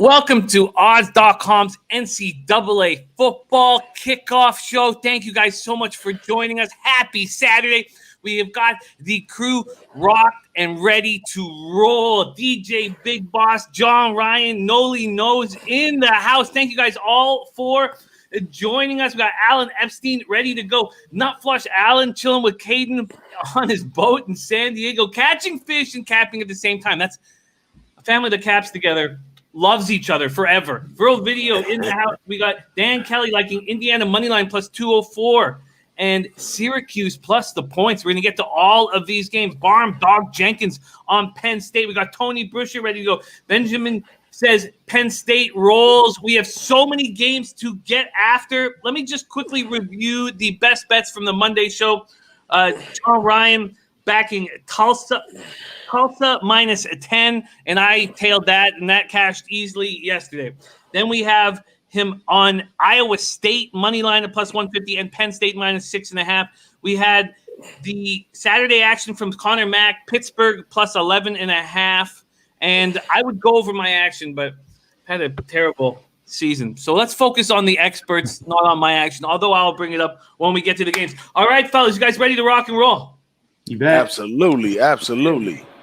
Welcome to Odds.com's NCAA football kickoff show. Thank you guys so much for joining us. Happy Saturday. We have got the crew rocked and ready to roll. DJ Big Boss, John Ryan, Noli Knows in the house. Thank you guys all for joining us. We got Alan Epstein ready to go. Nut Flush Alan chilling with Caden on his boat in San Diego, catching fish and capping at the same time. That's a family that caps together. Loves each other forever. Real video in the house. We got Dan Kelly liking Indiana moneyline plus 204 and Syracuse plus the points. We're going to get to all of these games. Barm Dog Jenkins on Penn State. We got Tony Bruscher ready to go. Benjamin says Penn State rolls. We have so many games to get after. Let me just quickly review the best bets from the Monday show. John Ryan backing Tulsa minus 10, and I tailed that, and that cashed easily yesterday. Then we have him on Iowa State money line at plus 150 and Penn State minus 6.5. We had the Saturday action from Connor Mack, Pittsburgh plus 11.5, and I would go over my action, but had a terrible season. So let's focus on the experts, not on my action, although I'll bring it up when we get to the games. All right, fellas, you guys ready to rock and roll? You bet. Absolutely.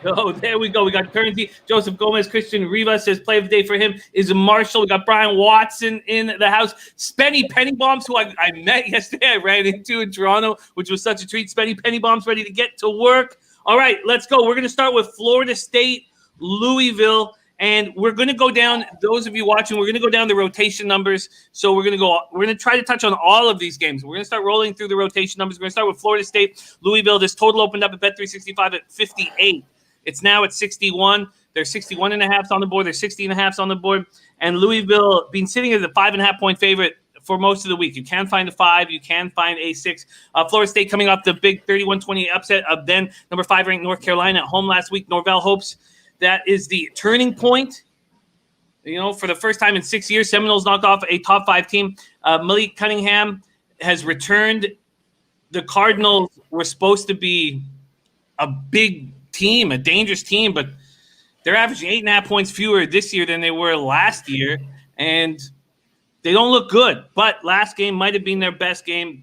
Oh, there we go. We got Currency, Joseph Gomez, Christian Rivas says play of the day for him is Marshall. We got Brian Watson in the house. Spenny Pennybombs, who I met yesterday, I ran into in Toronto, which was such a treat. Spenny Pennybombs ready to get to work. All right, let's go. We're going to start with Florida State, Louisville, and we're going to go down, those of you watching, we're going to go down the rotation numbers. So we're going to try to touch on all of these games. We're going to start rolling through the rotation numbers. We're going to start with Florida State, Louisville. This total opened up at Bet365 at 58. It's now at 61. There's 61.5 on the board. There's 60.5 on the board. And Louisville been sitting as a 5.5-point favorite for most of the week. You can find a 5. You can find a 6. Florida State coming off the big 31-28 upset of then number 5 ranked North Carolina at home last week. Norvell hopes that is the turning point. You know, for the first time in 6 years, Seminoles knocked off a top 5 team. Malik Cunningham has returned. The Cardinals were supposed to be a big team, a dangerous team, but they're averaging 8.5 points fewer this year than they were last year, and they don't look good. But last game might have been their best game.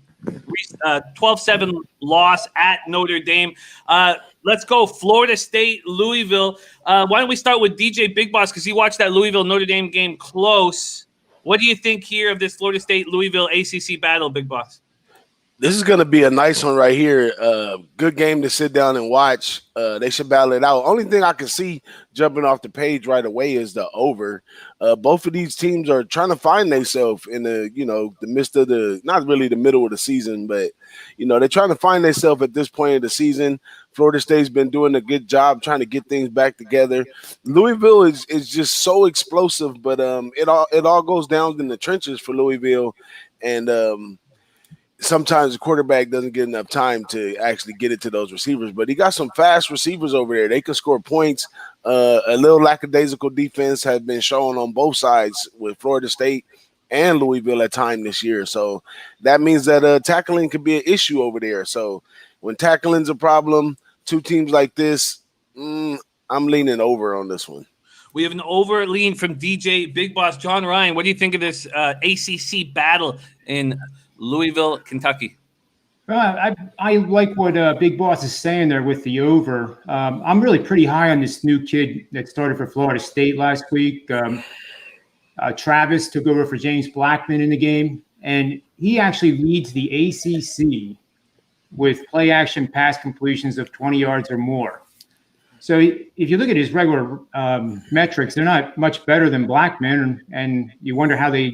12-7 loss at Notre Dame. Let's go Florida State, Louisville. Why don't we start with DJ Big Boss, because he watched that Louisville-Notre Dame game close. What do you think here of this Florida State-Louisville ACC battle, Big Boss? This is going to be a nice one right here. Good game to sit down and watch. They should battle it out. Only thing I can see jumping off the page right away is the over. Both of these teams are trying to find themselves in the midst of not really the middle of the season, but, they're trying to find themselves at this point of the season. Florida State's been doing a good job trying to get things back together. Louisville is just so explosive, but it all goes down in the trenches for Louisville, and sometimes the quarterback doesn't get enough time to actually get it to those receivers, but he got some fast receivers over there. They can score points. A little lackadaisical defense has been shown on both sides with Florida State and Louisville at time this year. So that means that tackling could be an issue over there. So when tackling's a problem, two teams like this, I'm leaning over on this one. We have an over lean from DJ Big Boss. John Ryan, what do you think of this ACC battle in Louisville, Kentucky? Well, I like what Big Boss is saying there with the over. I'm really pretty high on this new kid that started for Florida State last week. Travis took over for James Blackman in the game, and he actually leads the ACC with play-action pass completions of 20 yards or more. So if you look at his regular metrics, they're not much better than Blackman, and you wonder how they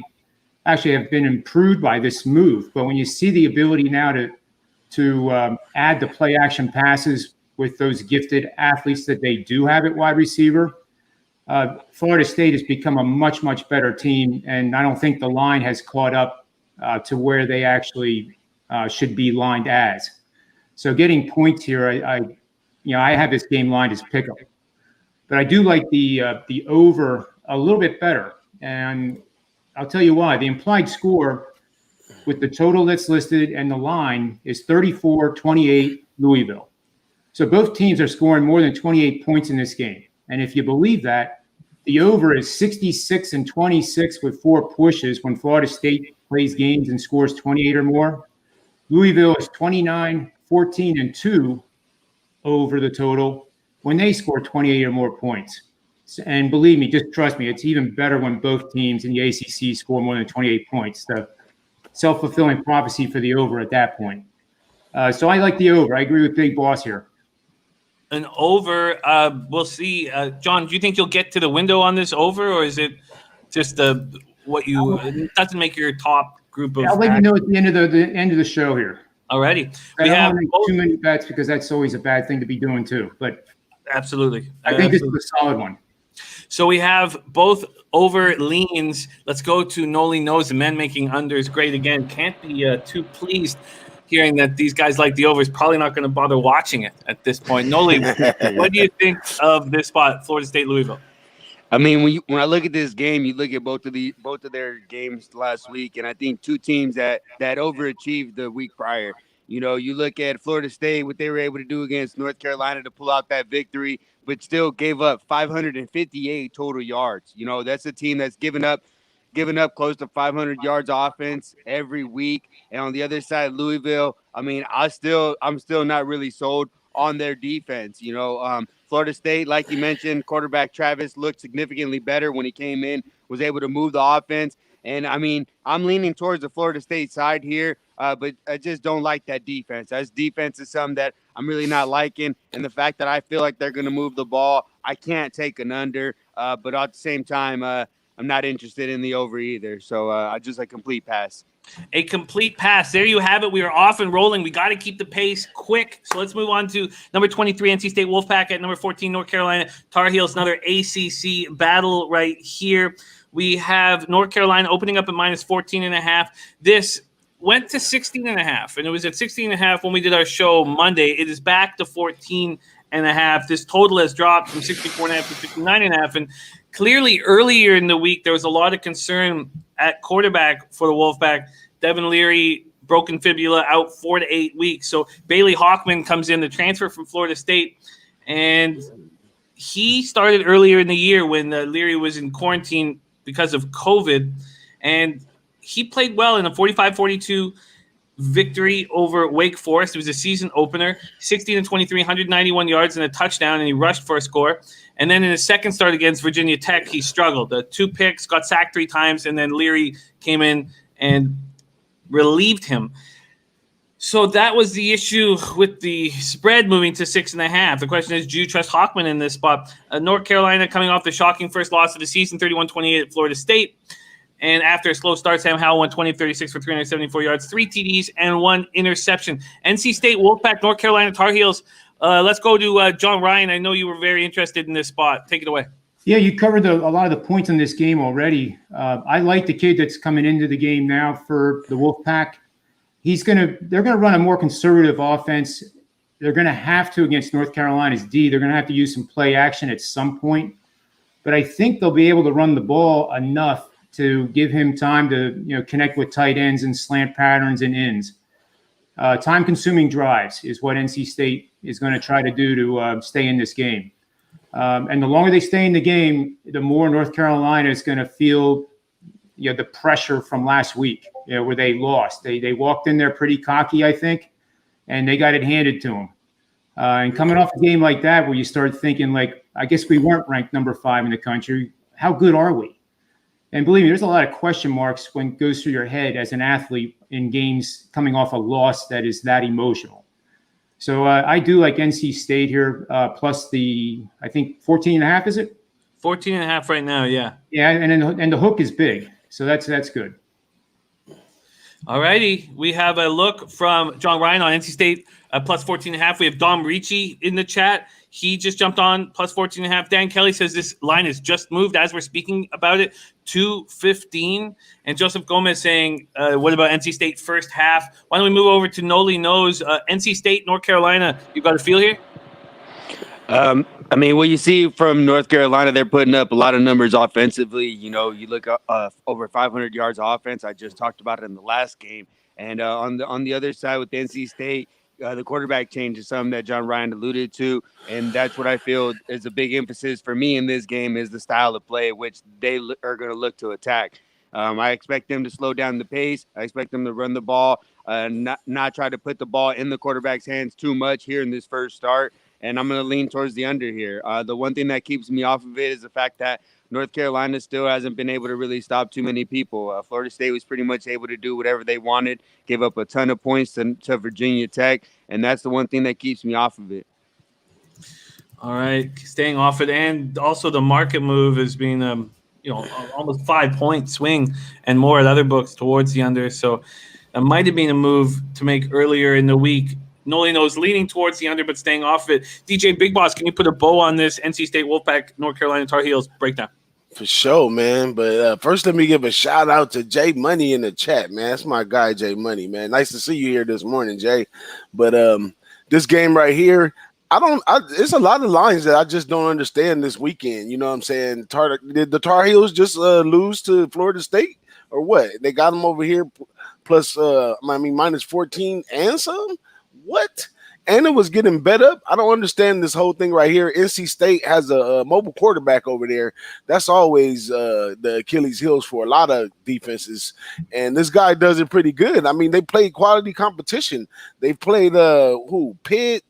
actually have been improved by this move. But when you see the ability now to add the play action passes with those gifted athletes that they do have at wide receiver, Florida State has become a much, much better team. And I don't think the line has caught up to where they actually should be lined as. So getting points here, I have this game lined as pick 'em. But I do like the over a little bit better. And I'll tell you why. The implied score with the total that's listed and the line is 34-28 Louisville. So both teams are scoring more than 28 points in this game. And if you believe that, The over is 66-26 with 4 pushes when Florida State plays games and scores 28 or more. Louisville is 29-14-2 over the total when they score 28 or more points. And believe me, just trust me, it's even better when both teams in the ACC score more than 28 points. The self-fulfilling prophecy for the over at that point. So I like the over. I agree with Big Boss here. An over, we'll see. John, do you think you'll get to the window on this over, or is it just what you it doesn't make your top group of? I'll let you know at the end of the show here. Alrighty, we have too many bets because that's always a bad thing to be doing too. But absolutely, I think this is a solid one. So we have both over leans. Let's go to Noli knows the men making unders great again. Can't be too pleased hearing that these guys like the over. Is probably not going to bother watching it at this point. Noli, what do you think of this spot, Florida State Louisville? I mean, when I look at this game, you look at both of their games last week, and I think two teams that overachieved the week prior. You know, you look at Florida State, what they were able to do against North Carolina to pull out that victory, but still gave up 558 total yards. You know, that's a team that's given up close to 500 yards offense every week. And on the other side, Louisville, I mean, I'm still not really sold on their defense. You know, Florida State, like you mentioned, quarterback Travis looked significantly better when he came in, was able to move the offense. And, I mean, I'm leaning towards the Florida State side here, but I just don't like that defense. That defense is something that I'm really not liking. And the fact that I feel like they're going to move the ball, I can't take an under. But at the same time, I'm not interested in the over either. So I just a complete pass. A complete pass. There you have it. We are off and rolling. We got to keep the pace quick. So let's move on to number 23, NC State Wolfpack at number 14, North Carolina Tar Heels. Another ACC battle right here. We have North Carolina opening up at minus 14.5. This went to 16.5, and it was at 16.5 when we did our show Monday. It is back to 14.5. This total has dropped from 64.5 to 59.5, and clearly earlier in the week there was a lot of concern at quarterback for the Wolfpack. Devin Leary, broken fibula, out 4 to 8 weeks. So Bailey Hawkman comes in, the transfer from Florida State, and he started earlier in the year when Leary was in quarantine because of COVID, and he played well in a 45-42 victory over Wake Forest. It was a season opener, 16-23, 191 yards and a touchdown, and he rushed for a score. And then in his second start against Virginia Tech, he struggled. 2 picks, got sacked 3 times, and then Leary came in and relieved him. So that was the issue with the spread moving to 6.5. The question is, do you trust Hawkman in this spot? North Carolina coming off the shocking first loss of the season, 31-28 at Florida State. And after a slow start, Sam Howell went 20-36 for 374 yards, 3 TDs, and 1 interception. NC State, Wolfpack, North Carolina Tar Heels. Let's go to John Ryan. I know you were very interested in this spot. Take it away. Yeah, you covered a lot of the points in this game already. I like the kid that's coming into the game now for the Wolfpack. They're gonna run a more conservative offense. They're gonna have to against North Carolina's D. They're gonna have to use some play action at some point, but I think they'll be able to run the ball enough to give him time to connect with tight ends and slant patterns and ends. Time-consuming drives is what NC State is going to try to do to stay in this game. And the longer they stay in the game, the more North Carolina is going to feel the pressure from last week, where they lost. They walked in there pretty cocky, I think, and they got it handed to them. And coming off a game like that, where you start thinking, I guess we weren't ranked number 5 in the country. How good are we? And believe me, there's a lot of question marks when it goes through your head as an athlete in games coming off a loss that is that emotional. So I do like NC State here, plus I think 14.5, is it? 14.5 right now, yeah. Yeah, and the hook is big, so that's good. All righty. We have a look from John Ryan on NC State, plus 14.5. We have Dom Ricci in the chat. He just jumped on plus 14.5. Dan Kelly says this line has just moved as we're speaking about it to 15. And Joseph Gomez saying, what about NC State first half? Why don't we move over to Noli Knows? NC State, North Carolina. You got a feel here? I mean, what you see from North Carolina, they're putting up a lot of numbers offensively. You look over 500 yards of offense. I just talked about it in the last game. And on the other side with NC State, the quarterback change is something that John Ryan alluded to, and that's what I feel is a big emphasis for me in this game is the style of play, which they are going to look to attack. I expect them to slow down the pace. I expect them to run the ball, not try to put the ball in the quarterback's hands too much here in this first start, and I'm going to lean towards the under here. The one thing that keeps me off of it is the fact that North Carolina still hasn't been able to really stop too many people. Florida State was pretty much able to do whatever they wanted, give up a ton of points to Virginia Tech, and that's the one thing that keeps me off of it. All right, staying off it, and also the market move has been almost 5-point swing and more at other books towards the under. So it might have been a move to make earlier in the week. Noli knows leaning towards the under, but staying off it. DJ Big Boss, can you put a bow on this NC State Wolfpack North Carolina Tar Heels breakdown? For sure, man. But first, let me give a shout out to Jay Money in the chat, man. That's my guy, Jay Money, man. Nice to see you here this morning, Jay. But this game right here, it's a lot of lines that I just don't understand this weekend. You know what I'm saying? Did the Tar Heels just lose to Florida State or what? They got them over here plus, minus 14 and some? What? And it was getting bet up. I don't understand this whole thing right here. NC State has a mobile quarterback over there. That's always the Achilles heels for a lot of defenses. And this guy does it pretty good. I mean, they played quality competition. They played Pitt.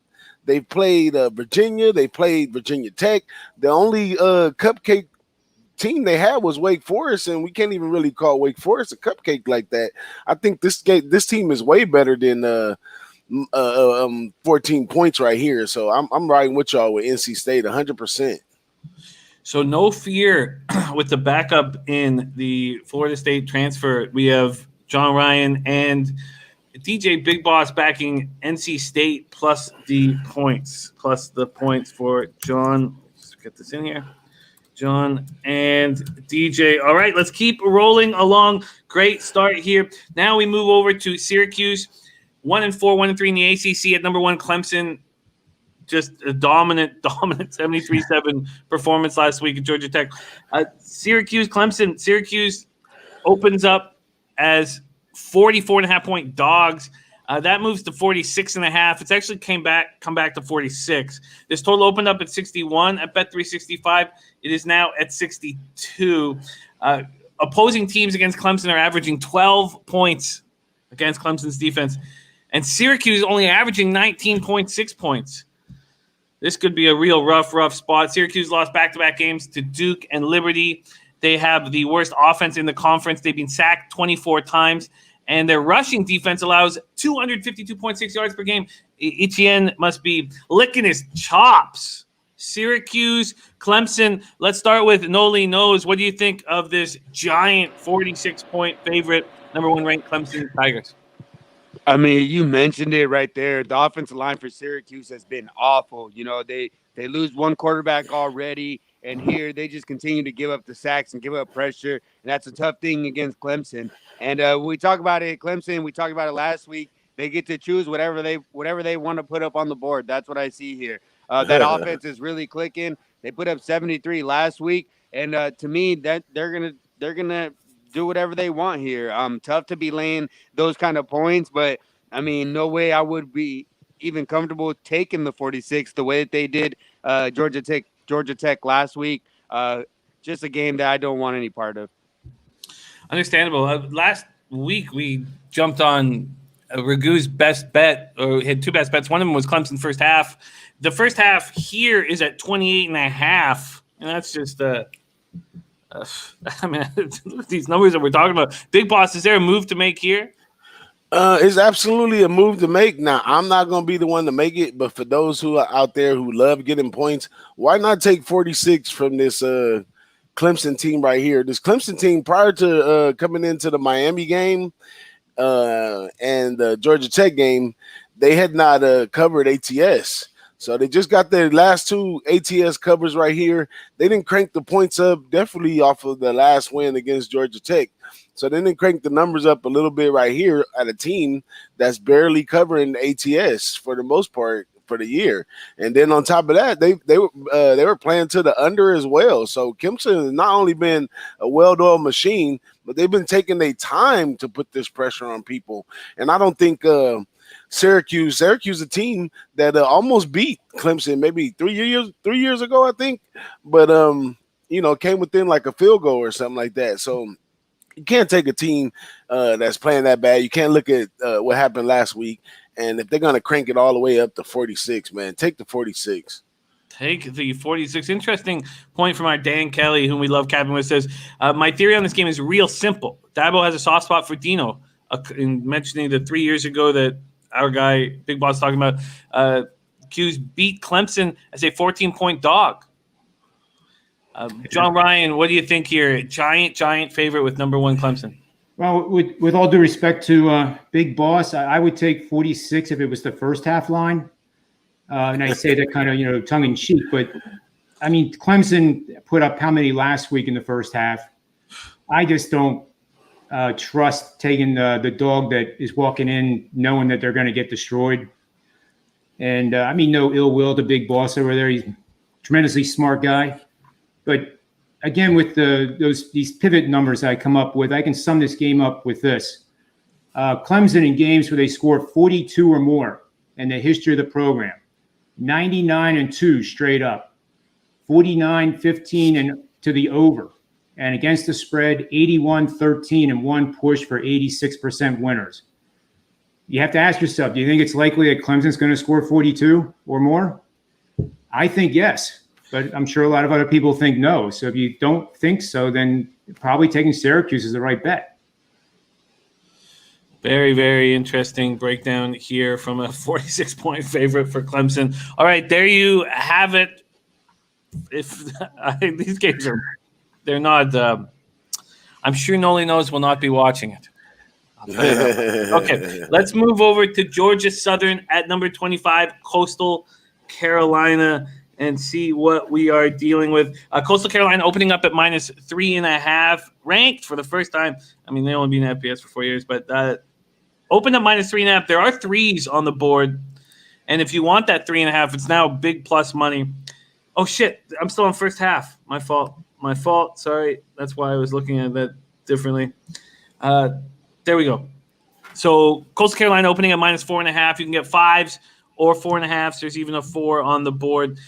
They played Virginia. They played Virginia Tech. The only cupcake team they had was Wake Forest, and we can't even really call Wake Forest a cupcake like that. I think this team is way better than 14 points right here. So I'm riding with y'all with NC State 100%. So no fear with the backup in the Florida State transfer. We have John Ryan and DJ Big Boss backing NC State plus the points for John. Let's get this in here. John and DJ. All right, let's keep rolling along. Great start here. Now we move over to Syracuse. 1-4, 1-3 in the ACC at number one. Clemson, just a dominant 73-7 performance last week at Georgia Tech. Clemson. Syracuse opens up as 44.5-point dogs. That moves to 46.5. It's actually come back to 46. This total opened up at 61 at Bet365. It is now at 62. Opposing teams against Clemson are averaging 12 points against Clemson's defense. And Syracuse only averaging 19.6 points. This could be a real rough spot. Syracuse lost back-to-back games to Duke and Liberty. They have the worst offense in the conference. They've been sacked 24 times. And their rushing defense allows 252.6 yards per game. Etienne must be licking his chops. Syracuse, Clemson. Let's start with Noli Knows. What do you think of this giant 46-point favorite, number one ranked Clemson Tigers? I mean, you mentioned it right there. The offensive line for Syracuse has been awful. You know, they lose one quarterback already, and here they just continue to give up the sacks and give up pressure, and that's a tough thing against Clemson. And we talk about it, Clemson. We talked about it last week. They get to choose whatever they want to put up on the board. That's what I see here. That offense is really clicking. They put up 73 last week, and to me, that they're gonna do whatever they want here. Tough to be laying those kind of points, but I mean, no way I would be even comfortable taking the 46 the way that they did Georgia Tech last week. Just a game that I don't want any part of. Understandable. Last week we jumped on Ragu's best bet, or had two best bets. One of them was Clemson first half. The first half here is at 28.5, and that's just I mean, these numbers that we're talking about. Big Boss, is there a move to make here? It's absolutely a move to make. Now, I'm not going to be the one to make it, but for those who are out there who love getting points, why not take 46 from this Clemson team right here? This Clemson team, prior to coming into the Miami game and the Georgia Tech game, they had not covered ATS. So they just got their last two ATS covers right here. They didn't crank the points up, definitely off of the last win against Georgia Tech. So then they crank the numbers up a little bit right here at a team that's barely covering ATS for the most part for the year. And then on top of that, they were playing to the under as well. So Clemson has not only been a well-oiled machine, but they've been taking their time to put this pressure on people. And I don't think Syracuse. Syracuse, a team that almost beat Clemson maybe 3 years ago, I think, but came within like a field goal or something like that. So you can't take a team that's playing that bad. You can't look at what happened last week. And if they're going to crank it all the way up to 46, man, take the 46. Take the 46. Interesting point from our Dan Kelly, whom we love capping with, says, my theory on this game is real simple. Dabo has a soft spot for Dino. In mentioning the 3 years ago that our guy, Big Boss, talking about, Q's beat Clemson as a 14-point dog. John Ryan, what do you think here? Giant favorite with number 1 Clemson. Well, with all due respect to Big Boss, I would take 46 if it was the first half line. And I say that kind of, tongue in cheek. But, I mean, Clemson put up how many last week in the first half? I just don't trust taking the dog that is walking in knowing that they're going to get destroyed. And, no ill will to Big Boss over there. He's a tremendously smart guy. But again, with these pivot numbers I come up with, I can sum this game up with this. Clemson in games where they score 42 or more in the history of the program, 99-2 straight up, 49-15 and to the over, and against the spread, 81-13 and 1 push for 86% winners. You have to ask yourself, do you think it's likely that Clemson's going to score 42 or more? I think yes. But I'm sure a lot of other people think no. So if you don't think so, then probably taking Syracuse is the right bet. Very, very interesting breakdown here from a 46-point favorite for Clemson. All right, there you have it. These games they're not. I'm sure Noli knows will not be watching it. Okay, let's move over to Georgia Southern at number 25, Coastal Carolina, and see what we are dealing with. Coastal Carolina opening up at -3.5, ranked for the first time. I mean, they only been in FBS for 4 years, but opened up -3.5. There are threes on the board, and if you want that 3.5, it's now big plus money. Oh, shit, I'm still on first half. My fault. Sorry. That's why I was looking at that differently. There we go. So Coastal Carolina opening at -4.5. You can get 5s or 4.5s. There's even a 4 on the board.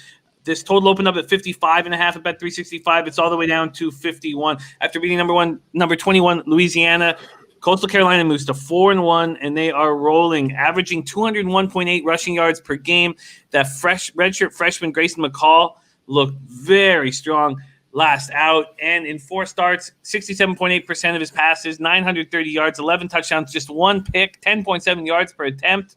This total opened up at 55.5 at Bet365. It's all the way down to 51. After beating number 21, Louisiana, Coastal Carolina moves to 4-1, and they are rolling, averaging 201.8 rushing yards per game. That redshirt freshman Grayson McCall looked very strong last out, and in 4 starts, 67.8% of his passes, 930 yards, 11 touchdowns, just 1 pick, 10.7 yards per attempt.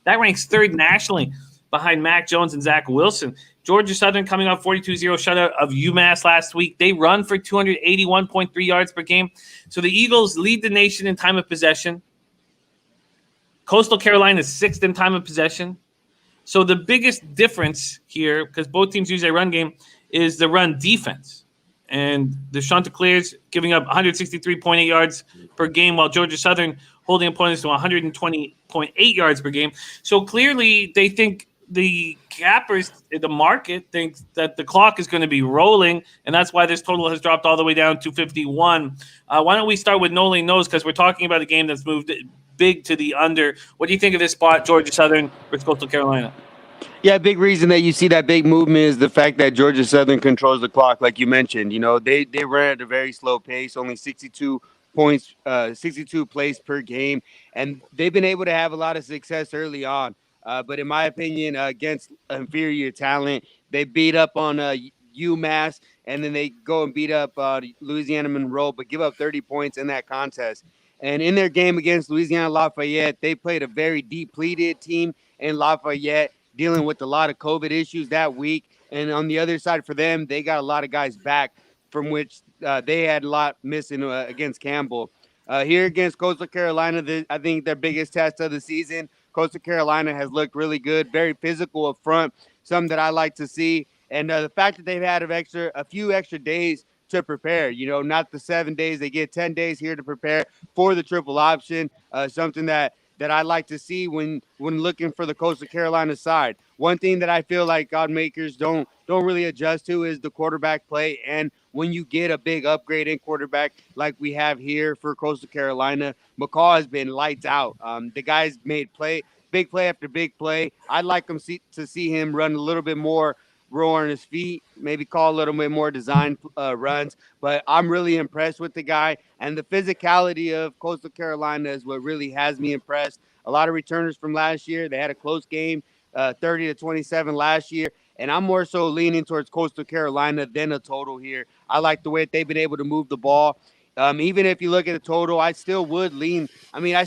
That ranks 3rd nationally behind Mac Jones and Zach Wilson. Georgia Southern coming off 42-0 shutout of UMass last week. They run for 281.3 yards per game. So the Eagles lead the nation in time of possession. Coastal Carolina is 6th in time of possession. So the biggest difference here, because both teams use a run game, is the run defense. And the Chanticleers giving up 163.8 yards per game, while Georgia Southern holding opponents to 120.8 yards per game. So clearly they think the cappers, the market thinks that the clock is going to be rolling, and that's why this total has dropped all the way down to 51. Why don't we start with Noli Knows, because we're talking about a game that's moved big to the under. What do you think of this spot, Georgia Southern versus Coastal Carolina? Yeah, big reason that you see that big movement is the fact that Georgia Southern controls the clock, like you mentioned. You know, they ran at a very slow pace, only 62 points, 62 plays per game, and they've been able to have a lot of success early on. But in my opinion, against inferior talent, they beat up on UMass, and then they go and beat up Louisiana Monroe, but give up 30 points in that contest. And in their game against Louisiana Lafayette, they played a very depleted team in Lafayette, dealing with a lot of COVID issues that week. And on the other side for them, they got a lot of guys back, from which they had a lot missing against Campbell. Here against Coastal Carolina, I think their biggest test of the season. Coastal Carolina has looked really good, very physical up front, something that I like to see. And the fact that they've had a few extra days to prepare, you know, not the 7 days, they get 10 days here to prepare for the triple option, something that I like to see when looking for the Coastal Carolina side. One thing that I feel like God makers don't really adjust to is the quarterback play. And when you get a big upgrade in quarterback like we have here for Coastal Carolina, McCall has been lights out. The guy's made big play after big play. I'd like to see him run a little bit more, roll on his feet, maybe call a little bit more design runs. But I'm really impressed with the guy, and the physicality of Coastal Carolina is what really has me impressed. A lot of returners from last year. They had a close game, 30-27 last year. And I'm more so leaning towards Coastal Carolina than a total here. I like the way that they've been able to move the ball. Even if you look at the total, I still would lean. I mean, I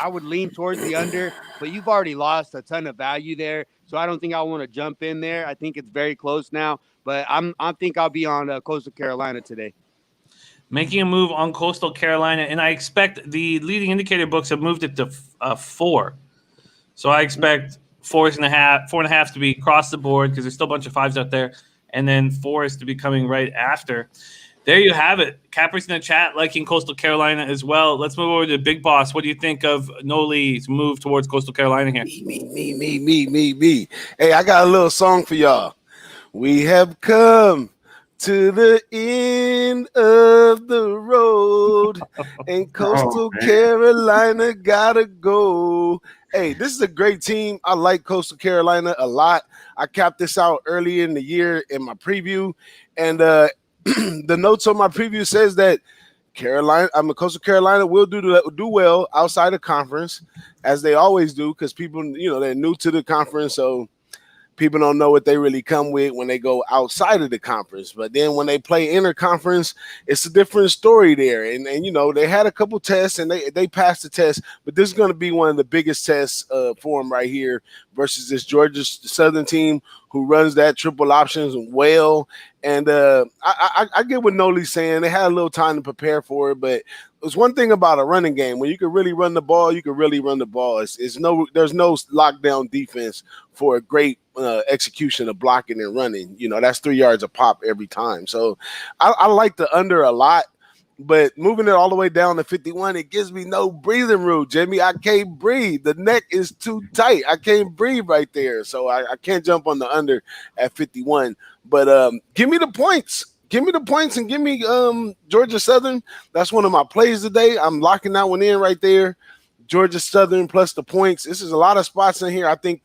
would lean towards the under, but you've already lost a ton of value there. So I don't think I want to jump in there. I think it's very close now, but I think I'll be on Coastal Carolina today. Making a move on Coastal Carolina, and I expect the leading indicator books have moved it to 4. So I expect 4.5 to be across the board because there's still a bunch of 5s out there, and then 4 is to be coming right after. There you have it. Cappers in the chat liking Coastal Carolina as well. Let's move over to Big Boss. What do you think of Noli's move towards Coastal Carolina here? Me. Hey, I got a little song for y'all. We have come to the end of the road, and Coastal Carolina gotta go. Hey, this is a great team. I like Coastal Carolina a lot. I capped this out early in the year in my preview, and the notes on my preview says that Coastal Carolina will do well outside of conference, as they always do, because people, they're new to the conference, so people don't know what they really come with when they go outside of the conference. But then when they play interconference, it's a different story there. And they had a couple tests and they passed the test, but this is going to be one of the biggest tests for them right here versus this Georgia Southern team who runs that triple options well. And I get what Noli's saying. They had a little time to prepare for it, but there's one thing about a running game. When you can really run the ball, you can really run the ball. There's no lockdown defense for a great execution of blocking and running. That's 3 yards a pop every time. So I like the under a lot, but moving it all the way down to 51, it gives me no breathing room, Jimmy. I can't breathe. The neck is too tight. I can't breathe right there. So I can't jump on the under at 51. But give me the points. Give me the points and give me Georgia Southern. That's one of my plays today. I'm locking that one in right there. Georgia Southern plus the points. This is a lot of spots in here. I think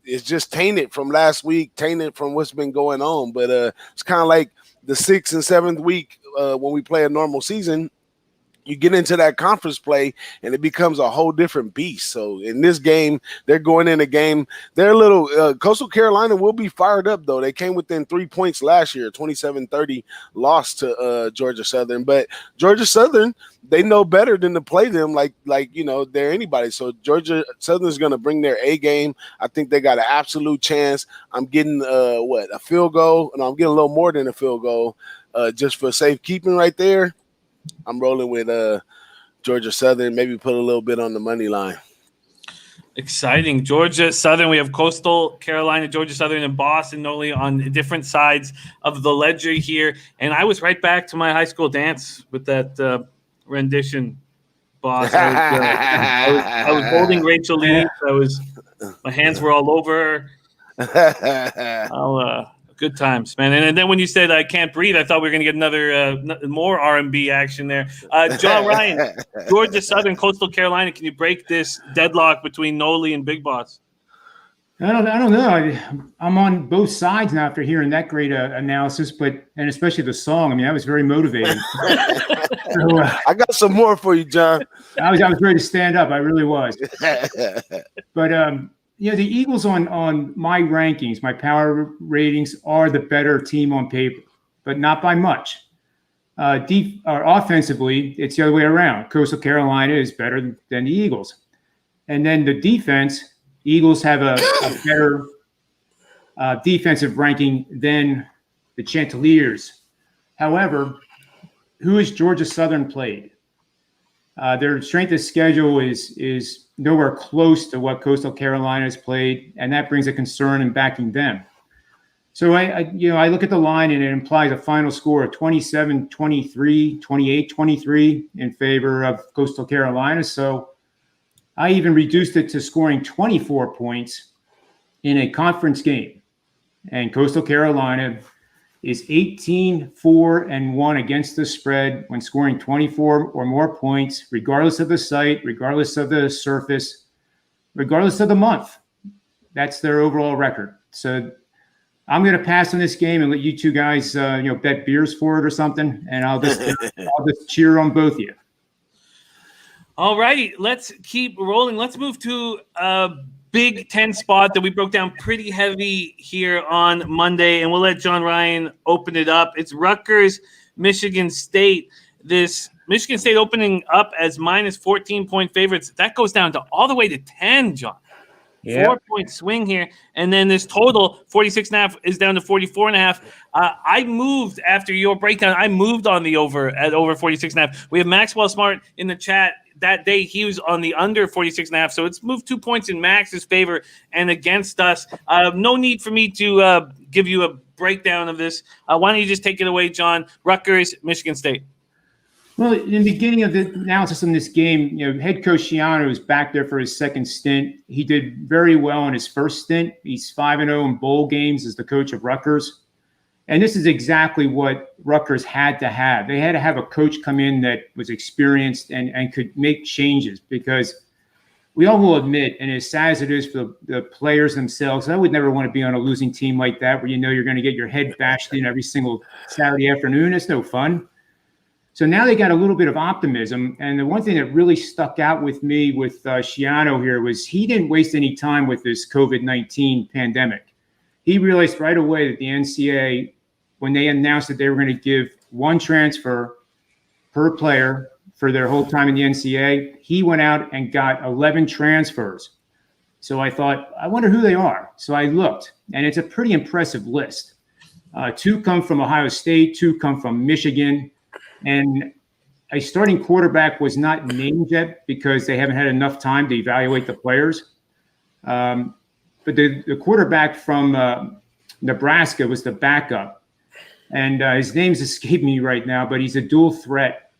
it's just tainted from last week, tainted from what's been going on. But it's kind of like the 6th and 7th week when we play a normal season. You get into that conference play, and it becomes a whole different beast. So in this game, they're going in a game. They're a little Coastal Carolina will be fired up, though. They came within 3 points last year, 27-30 loss to Georgia Southern. But Georgia Southern, they know better than to play them like they're anybody. So Georgia Southern is going to bring their A game. I think they got an absolute chance. I'm getting a field goal, and I'm getting a little more than a field goal just for safekeeping right there. I'm rolling with Georgia Southern, maybe put a little bit on the money line. Exciting. Georgia Southern. We have Coastal Carolina, Georgia Southern, and Boston Noli on different sides of the ledger here. And I was right back to my high school dance with that rendition, boss. I was holding Rachel Lee. My hands were all over her. Good times, man. And then when you said I can't breathe, I thought we were going to get another more R&B action there. John Ryan, Georgia Southern, Coastal Carolina. Can you break this deadlock between Noli and Big Boss? I don't know. I'm on both sides now after hearing that great analysis, and especially the song. I mean, that was very motivating. So, I got some more for you, John. I was ready to stand up. I really was. But the Eagles on my rankings, my power ratings, are the better team on paper, but not by much. Offensively, it's the other way around. Coastal Carolina is better than the Eagles. And then the defense, Eagles have a better defensive ranking than the Chanticleers. However, who has Georgia Southern played? Their strength of schedule is nowhere close to what Coastal Carolina has played, and that brings a concern in backing them. So I look at the line, and it implies a final score of 27-23, 28-23 in favor of Coastal Carolina. So I even reduced it to scoring 24 points in a conference game, and Coastal Carolina is 18-4-1 against the spread when scoring 24 or more points, regardless of the site, regardless of the surface. regardless of the month. That's their overall record. So I'm going to pass on this game and let you two guys, bet beers for it or something, and I'll just cheer on both of you. All right, let's keep rolling. Let's move to a Big Ten spot that we broke down pretty heavy here on Monday, and we'll let John Ryan open it up. It's Rutgers, Michigan State. This Michigan State opening up as minus 14-point favorites. That goes down to all the way to 10, John. Yep. 4-point swing here. And then this total, 46.5, is down to 44.5. I moved after your breakdown. I moved on the over at over 46.5. We have Maxwell Smart in the chat. That day, he was on the under 46.5. So it's moved 2 points in Max's favor and against us. No need for me to give you a breakdown of this. Why don't you just take it away, John? Rutgers, Michigan State. Well, in the beginning of the analysis in this game, head coach Schiano is back there for his second stint. He did very well in his first stint. He's 5-0 in bowl games as the coach of Rutgers. And this is exactly what Rutgers had to have. They had to have a coach come in that was experienced and could make changes, because we all will admit, and as sad as it is for the players themselves, I would never want to be on a losing team like that where you're going to get your head bashed in every single Saturday afternoon. It's no fun. So now they got a little bit of optimism. And the one thing that really stuck out with me with Schiano here was he didn't waste any time with this COVID-19 pandemic. He realized right away that the NCAA, when they announced that they were going to give one transfer per player for their whole time in the NCAA, he went out and got 11 transfers. So I thought, I wonder who they are. So I looked, and it's a pretty impressive list. 2 come from Ohio State, 2 come from Michigan. And a starting quarterback was not named yet because they haven't had enough time to evaluate the players. But the quarterback from Nebraska was the backup. And his name's escaping me right now, but he's a dual threat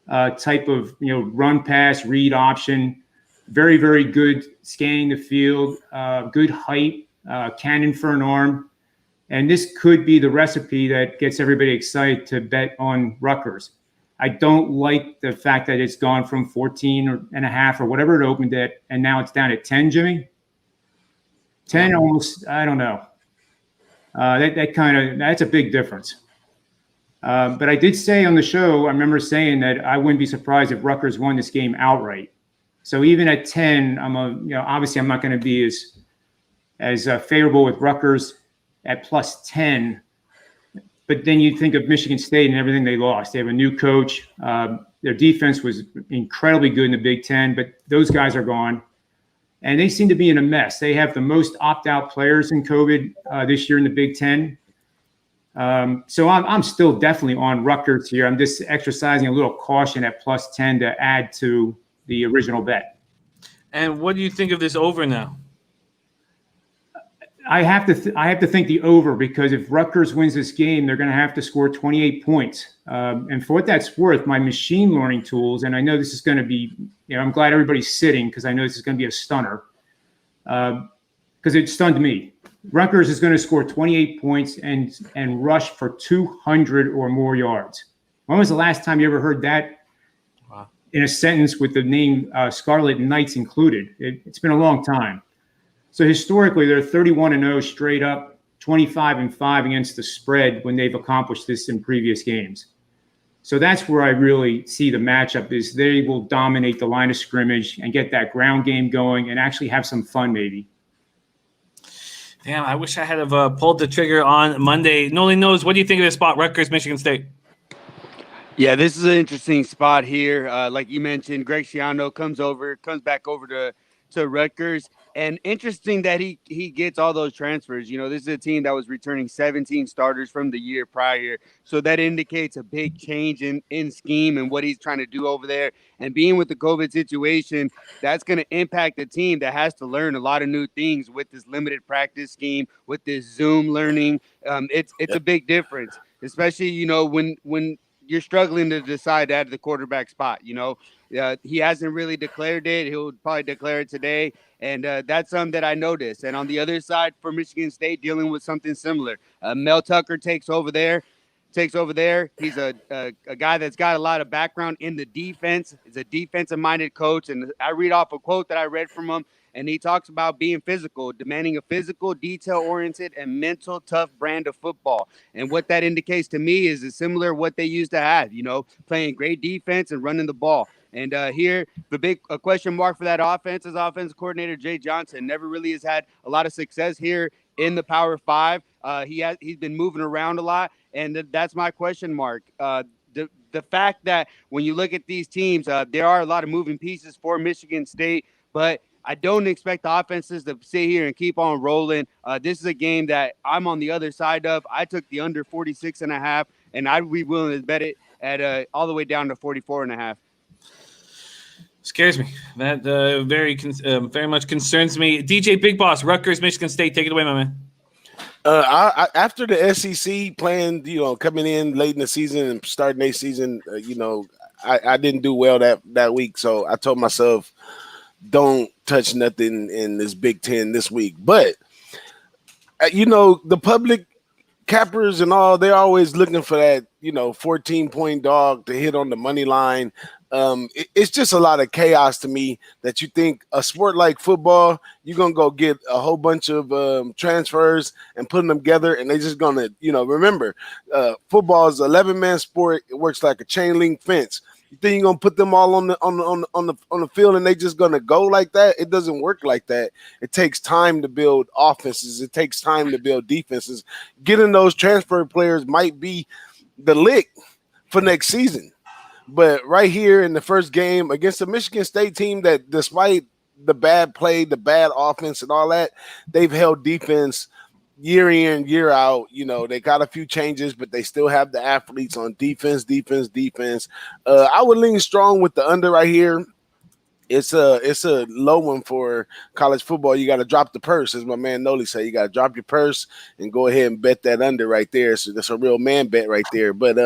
type of, run, pass, read option. Very, very good scanning the field, good height, cannon for an arm. And this could be the recipe that gets everybody excited to bet on Rutgers. I don't like the fact that it's gone from 14.5 or whatever it opened at, and now it's down at 10, Jimmy. 10 almost, I don't know. That's a big difference. But I did say on the show, I remember saying that I wouldn't be surprised if Rutgers won this game outright. So even at 10, obviously I'm not going to be as favorable with Rutgers at plus 10. But then you think of Michigan State and everything they lost. They have a new coach. Their defense was incredibly good in the Big Ten, but those guys are gone. And they seem to be in a mess. They have the most opt-out players in COVID this year in the Big Ten. So I'm still definitely on Rutgers here. I'm just exercising a little caution at plus 10 to add to the original bet. And what do you think of this over now? I have to think the over, because if Rutgers wins this game, they're going to have to score 28 points. And for what that's worth, my machine learning tools, and I know this is going to be, I'm glad everybody's sitting because I know this is going to be a stunner, because it stunned me. Rutgers is going to score 28 points and rush for 200 or more yards. When was the last time you ever heard that in a sentence with the name Scarlet Knights included? It's been a long time. So historically, they're 31-0 straight up, 25-5 against the spread when they've accomplished this in previous games. So that's where I really see the matchup is they will dominate the line of scrimmage and get that ground game going and actually have some fun maybe. Damn, I wish I had have pulled the trigger on Monday. Noli knows, what do you think of this spot, Rutgers, Michigan State? Yeah, this is an interesting spot here. Like you mentioned, Greg Schiano comes back over to Rutgers. And interesting that he gets all those transfers. This is a team that was returning 17 starters from the year prior. So that indicates a big change in scheme and what he's trying to do over there. And being with the COVID situation, that's going to impact the team that has to learn a lot of new things with this limited practice scheme, with this Zoom learning. It's a big difference, especially, when you're struggling to decide at the quarterback spot. He hasn't really declared it. He'll probably declare it today. And that's something that I noticed. And on the other side for Michigan State, dealing with something similar. Mel Tucker takes over there. takes over there. He's a guy that's got a lot of background in the defense. He's a defensive-minded coach, and I read off a quote that I read from him, and he talks about being physical, demanding a physical, detail-oriented, and mental, tough brand of football. And what that indicates to me is similar to what they used to have, playing great defense and running the ball. And here, the big question mark for that offense is offensive coordinator Jay Johnson. Never really has had a lot of success here in the Power 5. He's been moving around a lot, and that's my question mark. The fact that when you look at these teams, there are a lot of moving pieces for Michigan State, but I don't expect the offenses to sit here and keep on rolling. This is a game that I'm on the other side of. I took the under 46.5, and I'd be willing to bet it at all the way down to 44.5. Scares me. That very much concerns me. DJ Big Boss, Rutgers, Michigan State. Take it away, my man. After the SEC playing, coming in late in the season and starting their season, I didn't do well that week. So I told myself, don't touch nothing in this Big Ten this week. But, the public cappers and all, they're always looking for that, 14-point dog to hit on the money line. It's just a lot of chaos to me that you think a sport like football, you're going to go get a whole bunch of transfers and put them together, and they're just going to, remember, football is an 11-man sport. It works like a chain link fence. You think you're going to put them all on the field and they just going to go like that? It doesn't work like that. It takes time to build offenses. It takes time to build defenses. Getting those transfer players might be the lick for next season. But right here in the first game against the Michigan State team that despite the bad play, the bad offense and all that, they've held defense year in, year out. They got a few changes, but they still have the athletes on defense. I would lean strong with the under right here. It's a low one for college football. You got to drop the purse, as my man Noli said. You got to drop your purse and go ahead and bet that under right there. So that's a real man bet right there. But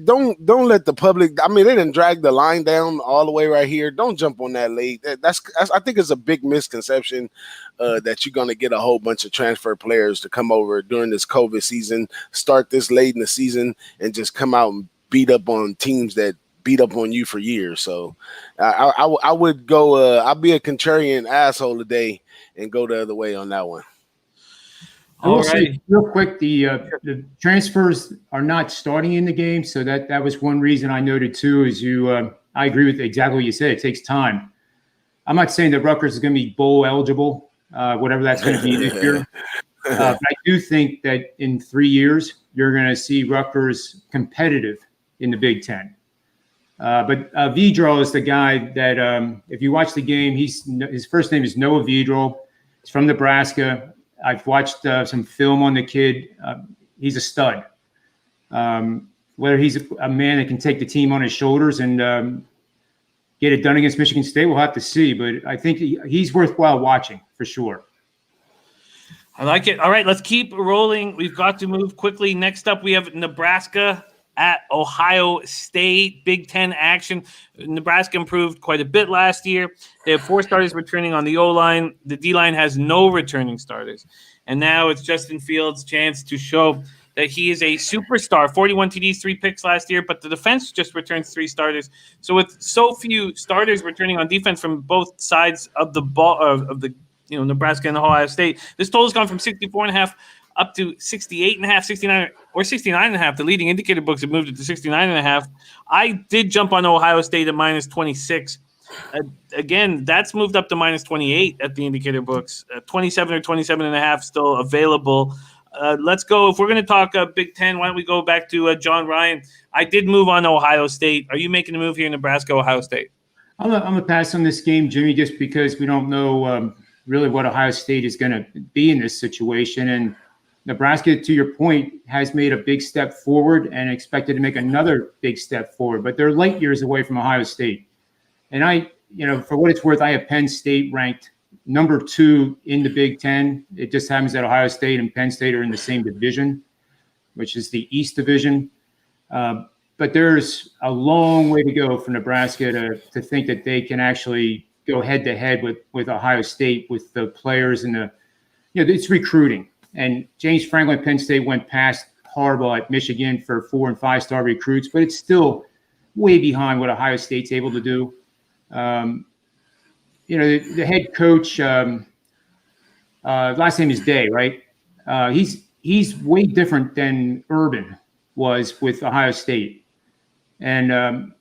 don't let the public. I mean, they didn't drag the line down all the way right here. Don't jump on that late. That's I think it's a big misconception that you're gonna get a whole bunch of transfer players to come over during this COVID season, start this late in the season, and just come out and beat up on teams that beat up on you for years. So I would go. I'll be a contrarian asshole today and go the other way on that one. I will say real quick, the transfers are not starting in the game, so that was one reason I noted too. Is I agree with exactly what you said. It takes time. I'm not saying that Rutgers is going to be bowl eligible, whatever that's going to be this year. But I do think that in 3 years you're going to see Rutgers competitive in the Big Ten. But Vidro is the guy that, if you watch the game, his first name is Noah Vidro. He's from Nebraska. I've watched some film on the kid. He's a stud. Whether he's a man that can take the team on his shoulders and get it done against Michigan State, we'll have to see. But I think he's worthwhile watching for sure. I like it. All right, let's keep rolling. We've got to move quickly. Next up, we have Nebraska at Ohio State. Big Ten action. Nebraska improved quite a bit last year. They have 4 starters returning on the O-line. The D-line has no returning starters. And now it's Justin Fields' chance to show that he is a superstar. 41 TDs, 3 picks last year, but the defense just returns 3 starters. So with so few starters returning on defense from both sides of the ball, of the Nebraska and Ohio State, this total has gone from 64.5 up to 68.5, 69, or 69.5. The leading indicator books have moved it to 69.5. I did jump on Ohio State at minus 26. Again, that's moved up to minus 28 at the indicator books. 27 or 27.5 still available. Let's go. If we're going to talk Big Ten, why don't we go back to John Ryan? I did move on Ohio State. Are you making a move here in Nebraska, Ohio State? I'm going to pass on this game, Jimmy, just because we don't know really what Ohio State is going to be in this situation. And Nebraska, to your point, has made a big step forward and expected to make another big step forward, but they're light years away from Ohio State. And for what it's worth, I have Penn State ranked number 2 in the Big Ten. It just happens that Ohio State and Penn State are in the same division, which is the East Division. But there's a long way to go for Nebraska to think that they can actually go head to head with Ohio State with the players and it's recruiting. And James Franklin, Penn State went past horrible at Michigan for 4- and 5-star recruits, but it's still way behind what Ohio State's able to do. The head coach, last name is Day, right? He's way different than Urban was with Ohio State. And,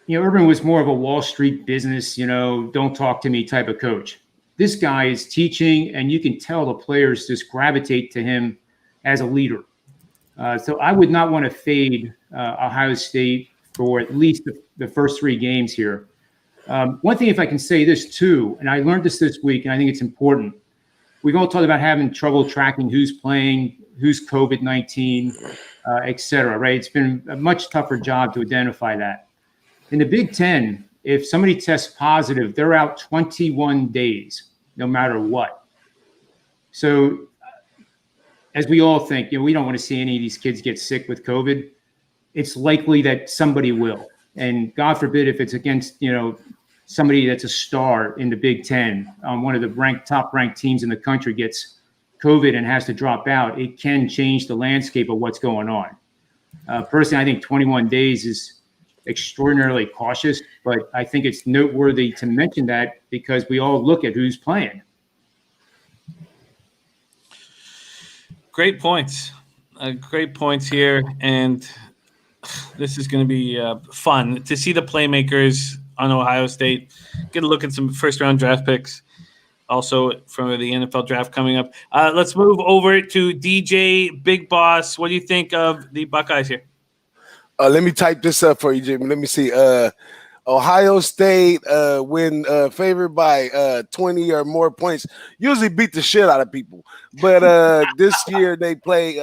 Urban was more of a Wall Street business, don't talk to me type of coach. This guy is teaching, and you can tell the players just gravitate to him as a leader. So I would not want to fade Ohio State for at least the first 3 games here. One thing, if I can say this too, and I learned this week, and I think it's important. We've all talked about having trouble tracking who's playing, who's COVID-19, et cetera, right? It's been a much tougher job to identify that. In the Big Ten, if somebody tests positive, they're out 21 days, no matter what. So as we all think, we don't want to see any of these kids get sick with COVID. It's likely that somebody will. And God forbid if it's against, somebody that's a star in the Big Ten, one of the top-ranked teams in the country gets COVID and has to drop out, it can change the landscape of what's going on. Personally, I think 21 days is extraordinarily cautious, but I think it's noteworthy to mention that because we all look at who's playing. Great points. Great points here. And this is going to be fun to see the playmakers on Ohio State. Get a look at some first-round draft picks also from the NFL draft coming up. Let's move over to DJ Big Boss. What do you think of the Buckeyes here? Let me type this up for you, Jimmy. Let me see. Ohio State, when favored by 20 or more points, usually beat the shit out of people. But this year they play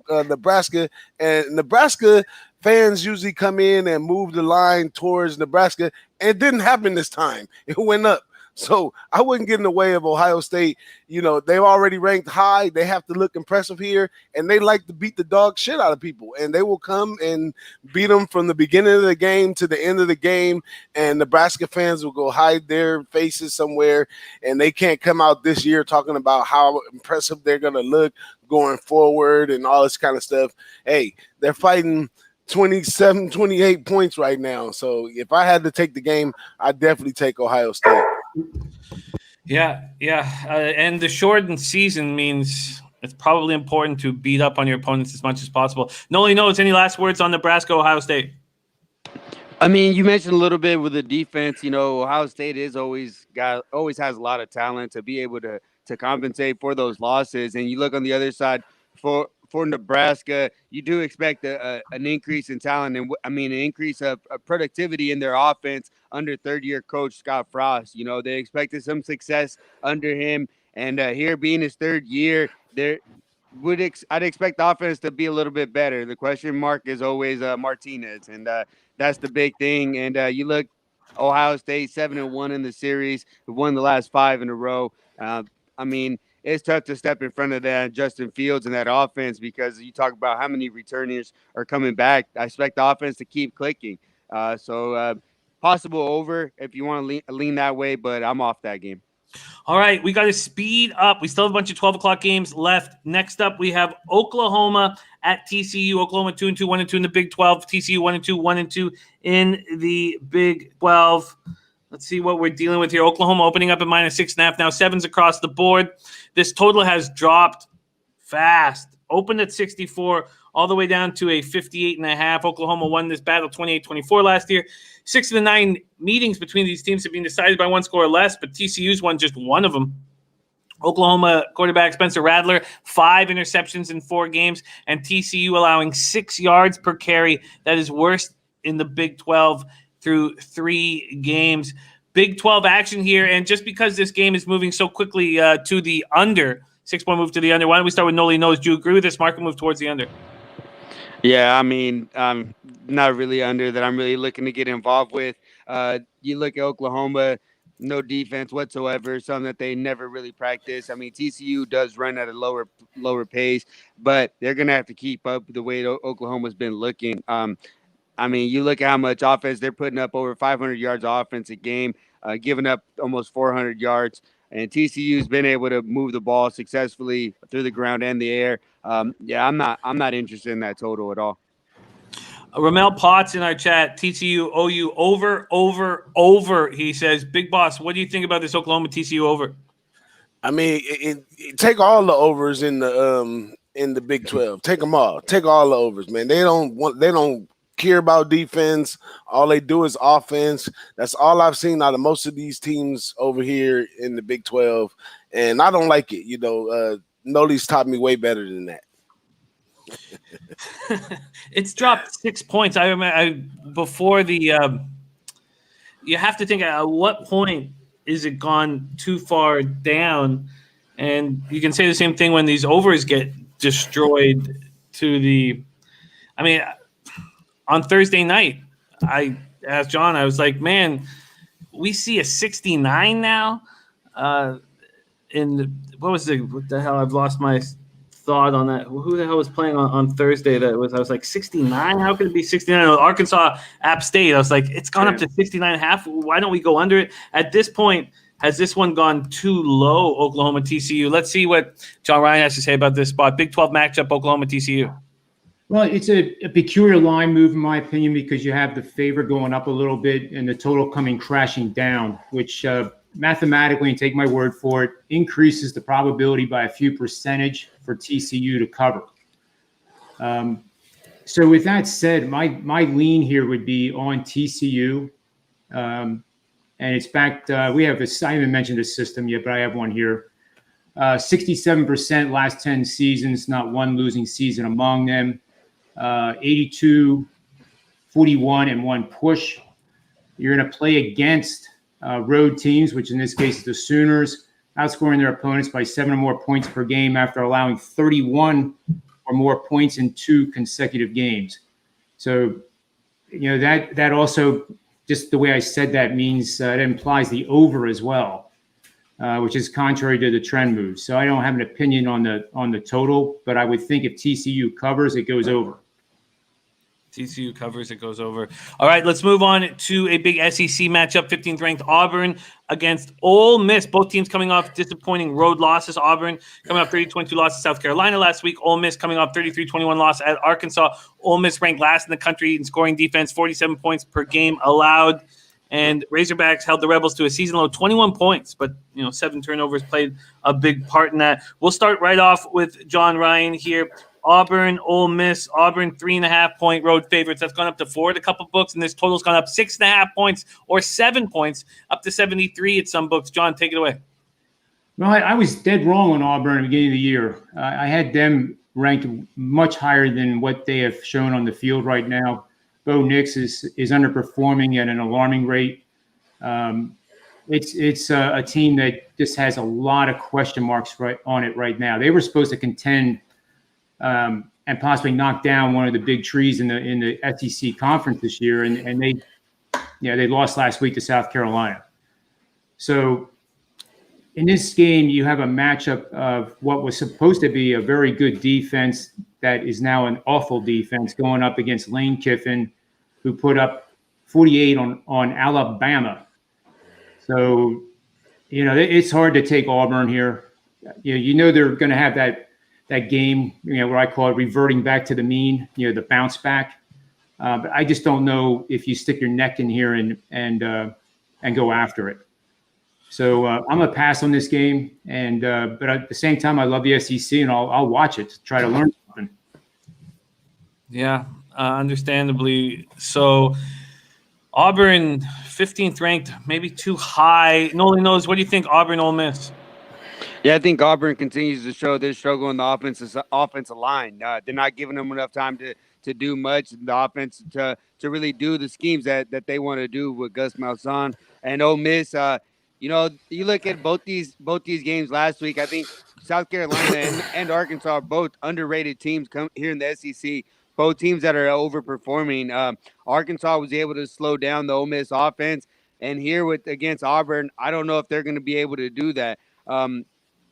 Nebraska, and Nebraska fans usually come in and move the line towards Nebraska, and it didn't happen this time. It went up. So I wouldn't get in the way of Ohio State. They've already ranked high. They have to look impressive here, and they like to beat the dog shit out of people. And they will come and beat them from the beginning of the game to the end of the game, and Nebraska fans will go hide their faces somewhere, and they can't come out this year talking about how impressive they're going to look going forward and all this kind of stuff. Hey, they're fighting 27, 28 points right now. So if I had to take the game, I'd definitely take Ohio State. Yeah. And the shortened season means it's probably important to beat up on your opponents as much as possible. Noli knows, any last words on Nebraska, Ohio State? I mean, you mentioned a little bit with the defense. Ohio State always has a lot of talent to be able to compensate for those losses. And you look on the other side for Nebraska, you do expect an increase in talent and an increase of productivity in their offense under third-year coach Scott Frost. They expected some success under him, and here being his third year, I'd expect the offense to be a little bit better. The question mark is always Martinez, and that's the big thing. And you look, Ohio State 7-1 in the series, won the last 5 in a row. It's tough to step in front of that Justin Fields and that offense because you talk about how many returners are coming back. I expect the offense to keep clicking. So possible over if you want to lean that way, but I'm off that game. All right, we got to speed up. We still have a bunch of 12 o'clock games left. Next up, we have Oklahoma at TCU. Oklahoma 2-2, 1-2 in the Big 12. TCU 1-2, 1-2 in the Big 12. Let's see what we're dealing with here. Oklahoma opening up at -6.5. Now 7's across the board. This total has dropped fast. Opened at 64, all the way down to a 58.5. Oklahoma won this battle 28-24 last year. 6 of the 9 meetings between these teams have been decided by one score or less, but TCU's won just one of them. Oklahoma quarterback Spencer Rattler, 5 interceptions in 4 games, and TCU allowing 6 yards per carry. That is worst in the Big 12 through 3 games. Big 12 action here, and just because this game is moving so quickly to the under, 6-point move to the under. Why don't we start with Noli Knows? Do you agree with this market move towards the under? Yeah, not really under that I'm really looking to get involved with. You look at Oklahoma, no defense whatsoever, something that they never really practice. TCU does run at a lower pace, but they're going to have to keep up the way Oklahoma's been looking. You look at how much offense they're putting up, over 500 yards of offense a game, giving up almost 400 yards. And TCU's been able to move the ball successfully through the ground and the air. Yeah, I'm not interested in that total at all. Ramel Potts in our chat, TCU, OU, over. He says, Big Boss, what do you think about this Oklahoma TCU over? I mean, take all the overs in the Big 12. Take them all. Take all the overs, man. They don't care about defense. All they do is offense. That's all I've seen out of most of these teams over here in the Big 12, and I don't like it. Noli's taught me way better than that. It's dropped 6 points. I remember before the. You have to think at what point is it gone too far down, and you can say the same thing when these overs get destroyed. On Thursday night, I asked John. I was like, "Man, we see a 69 now." What the hell? I've lost my thought on that. Who the hell was playing on Thursday? I was like 69. How could it be 69? Arkansas App State. I was like, it's gone up to 69.5. Why don't we go under it? At this point, has this one gone too low? Oklahoma TCU. Let's see what John Ryan has to say about this spot. Big 12 matchup. Oklahoma TCU. Well, it's a peculiar line move, in my opinion, because you have the favorite going up a little bit and the total coming crashing down, which mathematically, and take my word for it, increases the probability by a few percentage for TCU to cover. So with that said, my lean here would be on TCU. And it's backed, we have this, I haven't mentioned this system yet, but I have one here. 67% last 10 seasons, not one losing season among them. 82, 41, and 1 push. You're going to play against road teams, which in this case is the Sooners, outscoring their opponents by 7 or more points per game after allowing 31 or more points in 2 consecutive games. So, that also, just the way I said that, means it implies the over as well, which is contrary to the trend move. So I don't have an opinion on the total, but I would think if TCU covers, it goes over. TCU covers, it goes over. All right, let's move on to a big SEC matchup. 15th ranked Auburn against Ole Miss. Both teams coming off disappointing road losses. Auburn coming off 30-22 loss to South Carolina last week. Ole Miss coming off 33-21 loss at Arkansas. Ole Miss ranked last in the country in scoring defense, 47 points per game allowed. And Razorbacks held the Rebels to a season-low 21 points, but 7 turnovers played a big part in that. We'll start right off with John Ryan here. Auburn, Ole Miss. Auburn 3.5-point road favorites. That's gone up to 4 at a couple books, and this total's gone up 6.5 points or 7 points, up to 73 at some books. John, take it away. Well, I was dead wrong on Auburn at the beginning of the year. I had them ranked much higher than what they have shown on the field right now. Bo Nix is underperforming at an alarming rate. It's a team that just has a lot of question marks on it right now. They were supposed to contend and possibly knock down one of the big trees in the SEC conference this year, and they lost last week to South Carolina. So in this game, you have a matchup of what was supposed to be a very good defense that is now an awful defense going up against Lane Kiffin, who put up 48 on Alabama. So, it's hard to take Auburn here. They're going to have that game, what I call it reverting back to the mean, the bounce back. But I just don't know if you stick your neck in here and go after it. So I'm gonna pass on this game, but at the same time, I love the SEC and I'll watch it to try to learn something. Yeah, understandably. So Auburn, 15th ranked, maybe too high. Nolan knows. What do you think, Auburn, Ole Miss? Yeah, I think Auburn continues to show their struggle in the offensive line. They're not giving them enough time to do much in the offense to really do the schemes that they want to do with Gus Malzahn and Ole Miss. You look at both these games last week. I think South Carolina and Arkansas are both underrated teams here in the SEC. Both teams that are overperforming. Arkansas was able to slow down the Ole Miss offense, and here against Auburn, I don't know if they're going to be able to do that.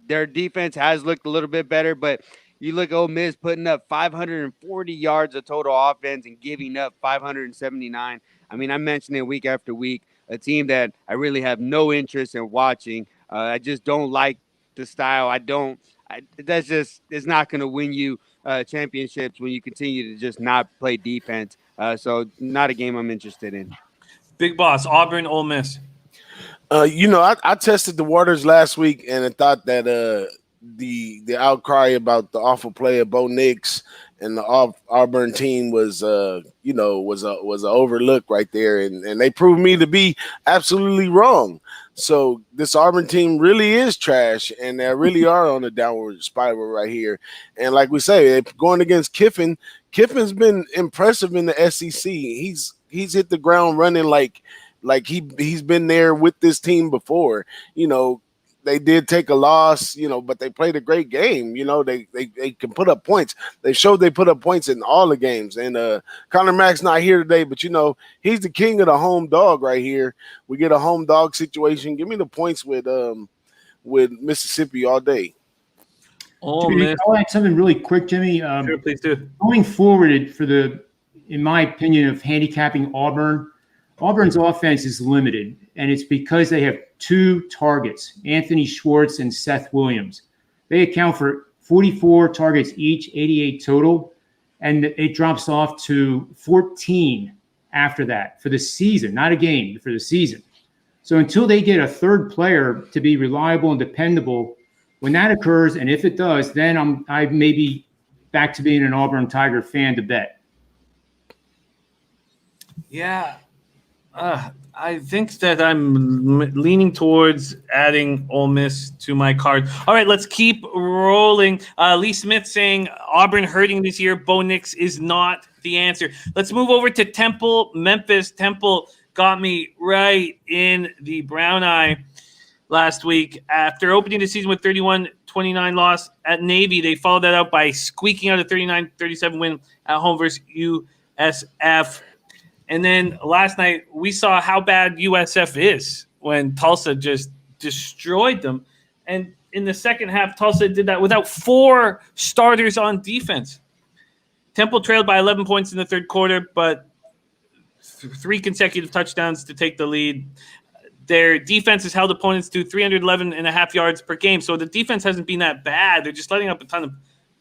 Their defense has looked a little bit better, but you look at Ole Miss putting up 540 yards of total offense and giving up 579. I mean, I mentioned it week after week. A team that I really have no interest in watching. I just don't like the style. I don't That's just it's not going to win you championships when you continue to just not play defense. So not a game I'm interested in. Big Boss, Auburn, Ole Miss. I tested the waters last week and I thought that the outcry about the awful play of Bo Nix and the Auburn team was an overlook right there, and they proved me to be absolutely wrong. So this Auburn team really is trash, and they really are on a downward spiral right here. And like we say, going against Kiffin, Kiffin's been impressive in the SEC. He's hit the ground running like he's been there with this team before. They did take a loss, but they played a great game. They can put up points. They showed they put up points in all the games. And Connor Mack's not here today, but he's the king of the home dog right here. We get a home dog situation. Give me the points with Mississippi all day. Oh, Jimmy, man. I'll add something really quick, Jimmy. Sure, please do. Going forward in my opinion, of handicapping Auburn's offense is limited, and it's because they have two targets, Anthony Schwartz and Seth Williams. They account for 44 targets each, 88 total, and it drops off to 14 after that for the season, not a game, but for the season. So until they get a third player to be reliable and dependable, when that occurs, and if it does, then I may be back to being an Auburn Tiger fan to bet. Yeah. I think that I'm leaning towards adding Ole Miss to my card. All right, let's keep rolling. Lee Smith saying Auburn hurting this year. Bo Nix is not the answer. Let's move over to Temple, Memphis. Temple got me right in the brown eye last week. After opening the season with 31-29 loss at Navy, they followed that out by squeaking out a 39-37 win at home versus USF. And then last night, we saw how bad USF is when Tulsa just destroyed them. And in the second half, Tulsa did that without 4 starters on defense. Temple trailed by 11 points in the third quarter, but 3 consecutive touchdowns to take the lead. Their defense has held opponents to 311.5 yards per game. So the defense hasn't been that bad. They're just letting up a ton of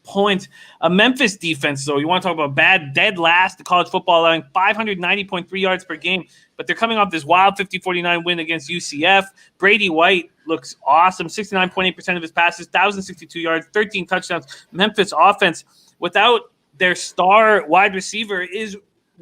points. A Memphis defense, though, you want to talk about bad, dead last to college football, allowing 590.3 yards per game, but they're coming off this wild 50-49 win against UCF. Brady White looks awesome, 69.8% of his passes, 1,062 yards, 13 touchdowns. Memphis offense, without their star wide receiver, is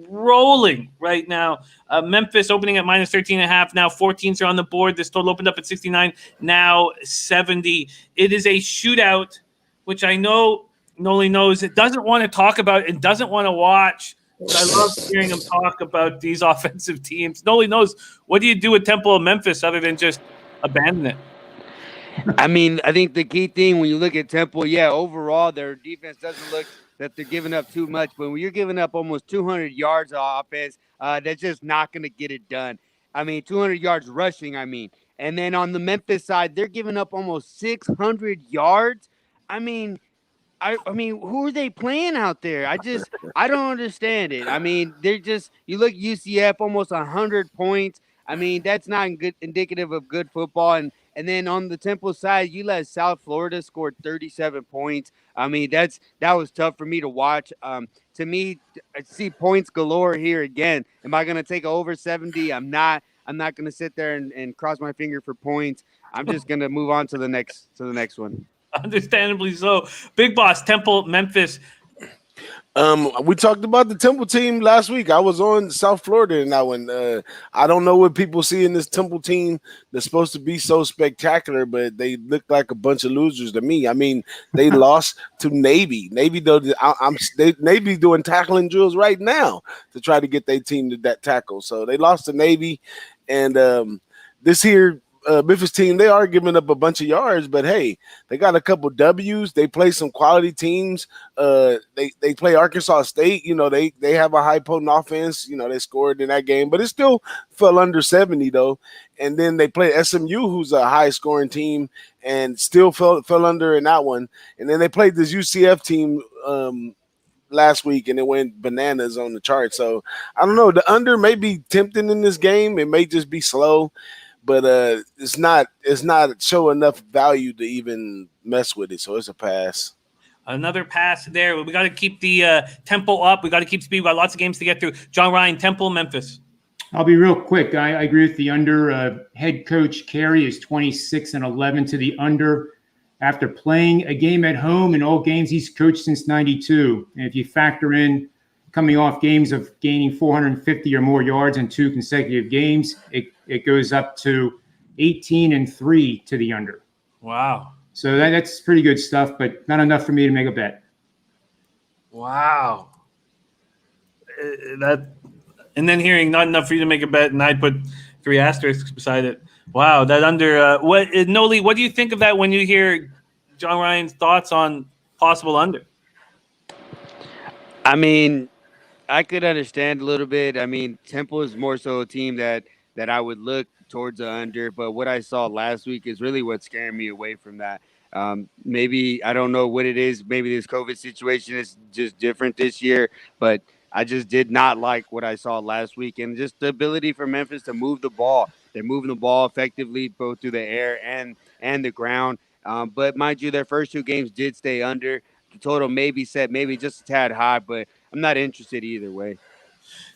rolling right now. Memphis opening at minus 13.5. Now 14s are on the board. This total opened up at 69, now 70. It is a shootout, which I know Noli knows it doesn't want to talk about and doesn't want to watch. But I love hearing him talk about these offensive teams. Noli knows, what do you do with Temple and Memphis other than just abandon it? I mean, I think the key thing when you look at Temple, overall their defense doesn't look that they're giving up too much. But when you're giving up almost 200 yards of offense, that's just not going to get it done. 200 yards rushing, And then on the Memphis side, they're giving up almost 600 yards. I mean, who are they playing out there? I don't understand it. They're just, you look UCF almost 100 points. That's not indicative of good football. And then on the Temple side, you let South Florida score 37 points. That was tough for me to watch. To me, I see points galore here again. Am I going to take over 70? I'm not going to sit there and cross my finger for points. I'm just going to move on to the next one. Understandably so. Big Boss, Temple, Memphis. We talked about the Temple team last week. I was on South Florida in that one. I don't know what people see in this Temple team that's supposed to be so spectacular, but they look like a bunch of losers to me. They lost to Navy. Navy, though, Navy doing tackling drills right now to try to get their team to that tackle. So they lost to Navy, and this here Memphis team, they are giving up a bunch of yards, but hey, they got a couple W's. They play some quality teams. They play Arkansas State. They have a high potent offense. They scored in that game, but it still fell under 70 though. And then they play SMU, who's a high scoring team, and still fell under in that one. And then they played this UCF team last week, and it went bananas on the chart. So I don't know. The under may be tempting in this game. It may just be slow. but it's not show enough value to even mess with it. So it's a pass. Another pass there. We got to keep the tempo up. We got to keep speed. We got lots of games to get through. John Ryan, Temple, Memphis. I'll be real quick. I agree with the under. Head coach Carey is 26-11 to the under after playing a game at home in all games he's coached since '92. And if you factor in coming off games of gaining 450 or more yards in 2 consecutive games, it goes up to 18-3 to the under. Wow. So that's pretty good stuff, but not enough for me to make a bet. Wow. And then hearing not enough for you to make a bet, and I'd put 3 asterisks beside it. Wow, that under. Noli, what do you think of that when you hear John Ryan's thoughts on possible under? I mean, I could understand a little bit. I mean, Temple is more so a team that I would look towards the under, but what I saw last week is really what's scaring me away from that. Maybe I don't know what it is. Maybe this COVID situation is just different this year, but I just did not like what I saw last week, and just the ability for Memphis to move the ball. They're moving the ball effectively both through the air and the ground. But mind you, their first 2 games did stay under. The total may be set maybe just a tad high, but I'm not interested either way.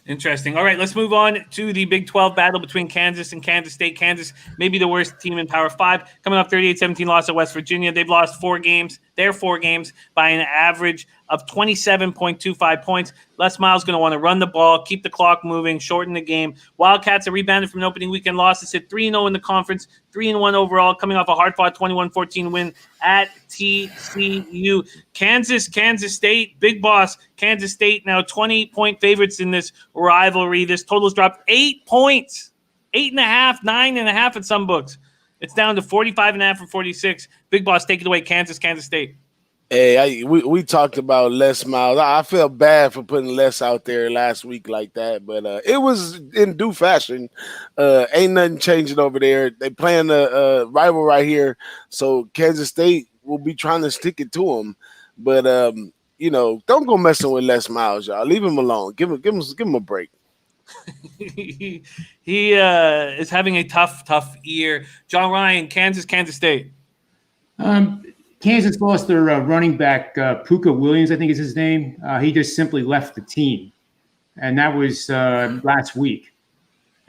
Interesting. All right, let's move on to the Big 12 battle between Kansas and Kansas State. Kansas may be the worst team in Power 5, coming off 38-17 loss at West Virginia. They've lost 4 games, by an average of 27.25 points. Les Miles going to want to run the ball, keep the clock moving, shorten the game. Wildcats are rebounded from an opening weekend loss to sit 3-0 in the conference, 3-1 overall, coming off a hard-fought 21-14 win at TCU. Kansas State, Big Boss, Kansas State now 20-point favorites in this rivalry. This total's dropped 8 points, 8.5, 9.5 at some books. It's down to 45.5 from 46. Big Boss, take it away, Kansas State. Hey, we talked about Les Miles. I felt bad for putting Les out there last week like that, but it was in due fashion. Ain't nothing changing over there. They playing a rival right here, so Kansas State will be trying to stick it to them. But don't go messing with Les Miles, y'all. Leave him alone. Give him a break. he is having a tough year. John Ryan, Kansas State. Kansas lost their running back, Puka Williams, I think is his name. He just simply left the team. And that was last week.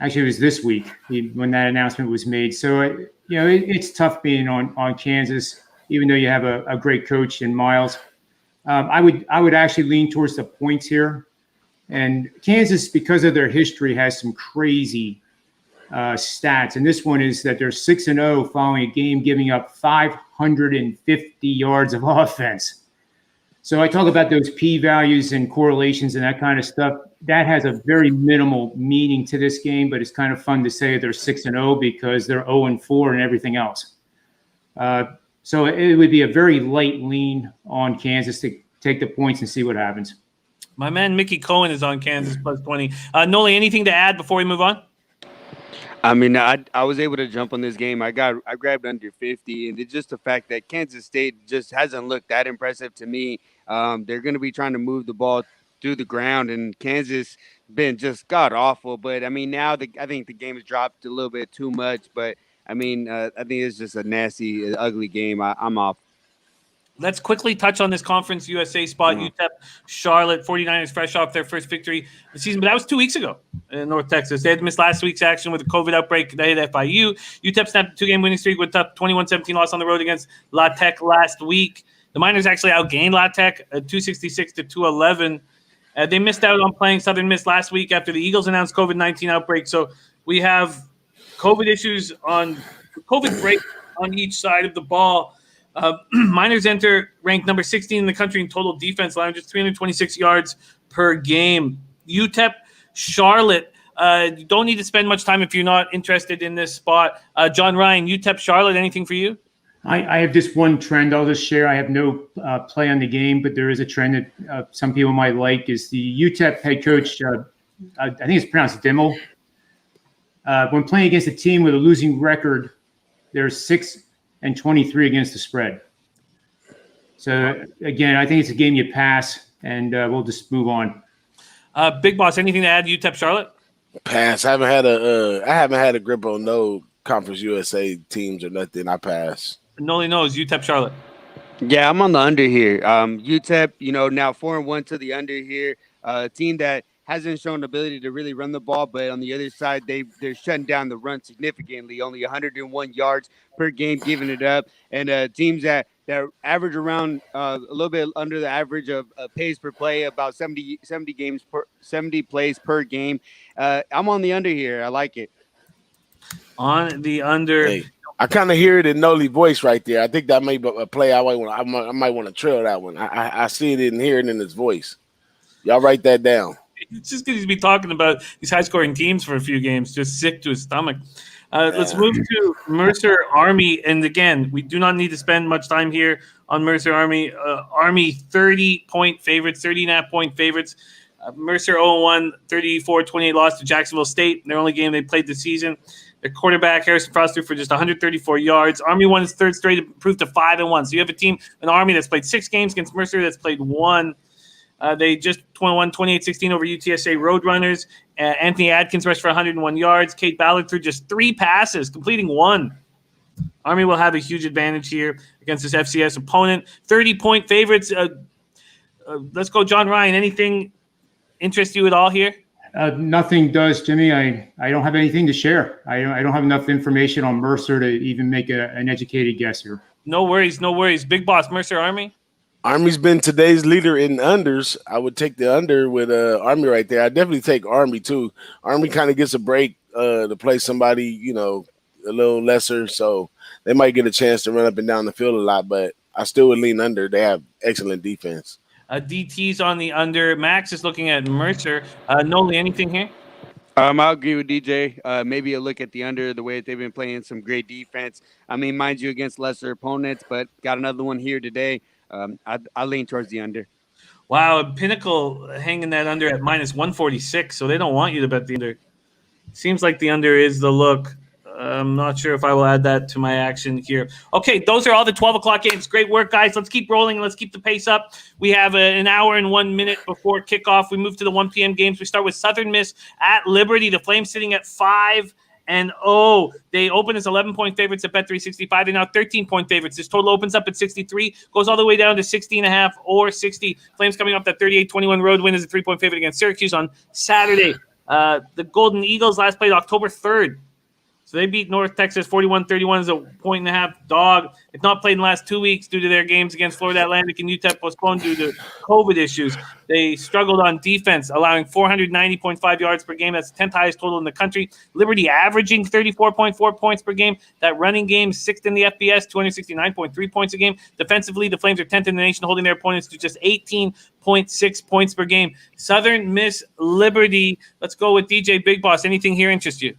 Actually, it was this week when that announcement was made. So, it's tough being on Kansas, even though you have a great coach in Miles. I would actually lean towards the points here. And Kansas, because of their history, has some crazy stats. And this one is that they're 6-0 following a game giving up 550 yards of offense. So I talk about those p-values and correlations and that kind of stuff. That has a very minimal meaning to this game, but it's kind of fun to say they're 6-0 because they're 0-4 and everything else. So it would be a very light lean on Kansas to take the points and see what happens. My man Mickey Cohen is on Kansas plus 20. Noli, anything to add before we move on? I mean, I was able to jump on this game. I grabbed under 50, and it's just the fact that Kansas State just hasn't looked that impressive to me. They're going to be trying to move the ball through the ground, and Kansas been just god awful. But I mean, now I think the game has dropped a little bit too much. But I mean, I think it's just a nasty, ugly game. I'm off. Let's quickly touch on this Conference USA spot. UTEP, Charlotte, 49ers fresh off their first victory of the season, but that was 2 weeks ago in North Texas. They had missed last week's action with a COVID outbreak. They had FIU. UTEP snapped a 2-game winning streak with a 21-17 loss on the road against La Tech last week. The Miners actually outgained La Tech at 266-211. They missed out on playing Southern Miss last week after the Eagles announced COVID-19 outbreak. So we have COVID issues on COVID break on each side of the ball. Miners enter ranked number 16 in the country in total defense line, just 326 yards per game. UTEP, Charlotte, you don't need to spend much time if you're not interested in this spot. John Ryan, UTEP, Charlotte, anything for you? I have just one trend I'll just share. I have no play on the game, but there is a trend that some people might like is the UTEP head coach, I think it's pronounced Dimmel. When playing against a team with a losing record, they're 6-23 against the spread. So, again, I think it's a game you pass, and we'll just move on. Big Boss, anything to add to UTEP Charlotte? Pass. I haven't had a grip on no Conference USA teams or nothing. I pass. Noli knows UTEP Charlotte. Yeah, I'm on the under here. UTEP, now 4-1 to the under here. Team that hasn't shown the ability to really run the ball, but on the other side, they're shutting down the run significantly. Only 101 yards per game, giving it up, and teams that average around a little bit under the average of pace per play, about 70 plays per game. I'm on the under here. I like it. On the under. Hey, I kind of hear it in Noli's voice right there. I think that may be a play I might want to trail that one. I see it and hear it in his voice. Y'all write that down. It's just because he's been talking about these high-scoring teams for a few games, just sick to his stomach. Let's move to Mercer Army. And again, we do not need to spend much time here on Mercer Army. Army 30-point favorites, 30.5-point favorites. Mercer 0-1, 34-28 loss to Jacksonville State. Their only game they played this season. Their quarterback, Harrison Frost, threw for just 134 yards. Army won its third straight, improved to 5-1. So you have a team, an Army that's played 6 games against Mercer, that's played 1. They just won 28-16 over UTSA Roadrunners. Anthony Adkins rushed for 101 yards. Kate Ballard threw just 3 passes, completing 1. Army will have a huge advantage here against this FCS opponent. 30-point favorites. Let's go, John Ryan. Anything interest you at all here? Nothing does, Jimmy. I don't have anything to share. I don't have enough information on Mercer to even make an educated guess here. No worries. Big Boss, Mercer Army? Army's been today's leader in unders. I would take the under with Army right there. I definitely take Army too. Army kind of gets a break to play somebody, a little lesser, so they might get a chance to run up and down the field a lot, but I still would lean under. They have excellent defense. DT's on the under. Max is looking at Mercer. Noli, anything here? I'll agree with DJ. Maybe a look at the under, the way that they've been playing some great defense. I mean, mind you, against lesser opponents, but got another one here today. I lean towards the under. Wow, Pinnacle hanging that under at minus 146, so they don't want you to bet the under. Seems like the under is the look. I'm not sure if I will add that to my action here. Okay, those are all the 12 o'clock games. Great work, guys. Let's keep rolling. Let's keep the pace up. We have an hour and 1 minute before kickoff. We move to the 1 p.m. games. We start with Southern Miss at Liberty. The Flames sitting at 5-0. They open as 11-point favorites at Bet365. They're now 13-point favorites. This total opens up at 63, goes all the way down to 60.5 or 60. Flames coming off that 38-21 road win as a 3-point favorite against Syracuse on Saturday. The Golden Eagles last played October 3rd. So they beat North Texas 41-31 as a 1.5 dog. It's not played in the last 2 weeks due to their games against Florida Atlantic and UTEP postponed due to COVID issues. They struggled on defense, allowing 490.5 yards per game. That's the 10th highest total in the country. Liberty averaging 34.4 points per game. That running game, 6th in the FBS, 269.3 points a game. Defensively, the Flames are 10th in the nation, holding their opponents to just 18.6 points per game. Southern Miss Liberty. Let's go with DJ Big Boss. Anything here interest you?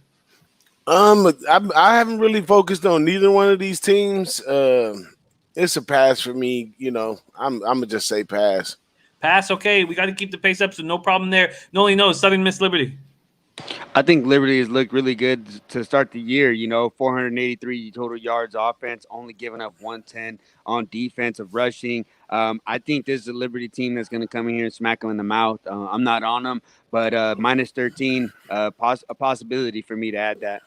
I haven't really focused on neither one of these teams. It's a pass for me. I'm gonna just say pass. Pass. Okay, we got to keep the pace up, so no problem there. Noli knows Southern Miss Liberty. I think Liberty has looked really good to start the year. 483 total yards offense, only giving up 110 on defensive rushing. I think this is a Liberty team that's going to come in here and smack them in the mouth. I'm not on them, but minus 13, a possibility for me to add that.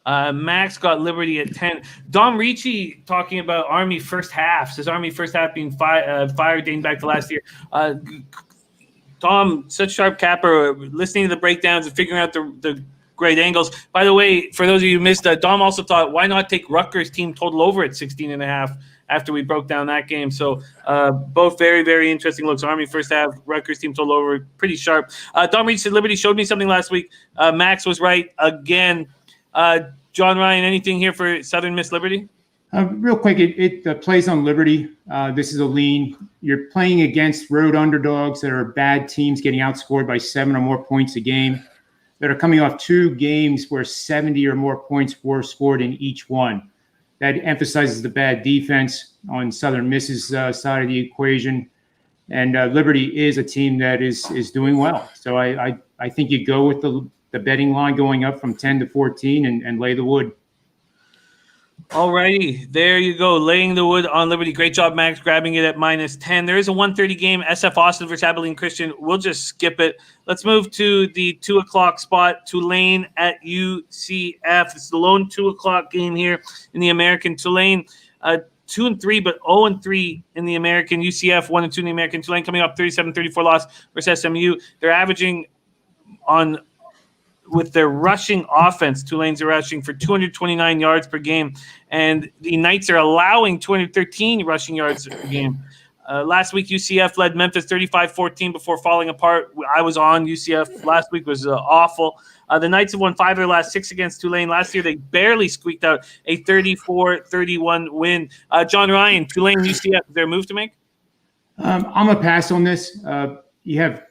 Max got Liberty at 10. Dom Ricci talking about Army first half. Says Army first half being fired dating back to last year. Dom, such sharp capper, listening to the breakdowns and figuring out the great angles. By the way, for those of you who missed that, Dom also thought, why not take Rutgers team total over at 16.5 after we broke down that game. So both very, very interesting looks. Army first half, Rutgers team total over, pretty sharp. Dom Ricci said Liberty showed me something last week. Max was right again. John Ryan, anything here for Southern Miss Liberty? Real quick, it plays on Liberty. This is a lean. You're playing against road underdogs that are bad teams getting outscored by 7 or more points a game, that are coming off 2 games where 70 or more points were scored in each one. That emphasizes the bad defense on Southern Miss's side of the equation. And Liberty is a team that is doing well. So I think you go with the betting line going up from 10 to 14 and lay the wood. Alrighty, there you go. Laying the wood on Liberty. Great job, Max, grabbing it at -10. There is a 1:30 game, SF Austin versus Abilene Christian. We'll just skip it. Let's move to the 2 o'clock spot, Tulane at UCF. It's the lone 2 o'clock game here in the American. Tulane 2-3, but 0-3 in the American. UCF 1-2 in the American. Tulane coming up 37-34 loss versus SMU. They're averaging with their rushing offense, Tulane's are rushing for 229 yards per game, and the Knights are allowing 213 rushing yards per game. Last week, UCF led Memphis 35-14 before falling apart. I was on UCF. Last week was awful. The Knights have won 5 of their last 6 against Tulane. Last year, they barely squeaked out a 34-31 win. John Ryan, Tulane, UCF, is there a move to make? I'm going to pass on this. You have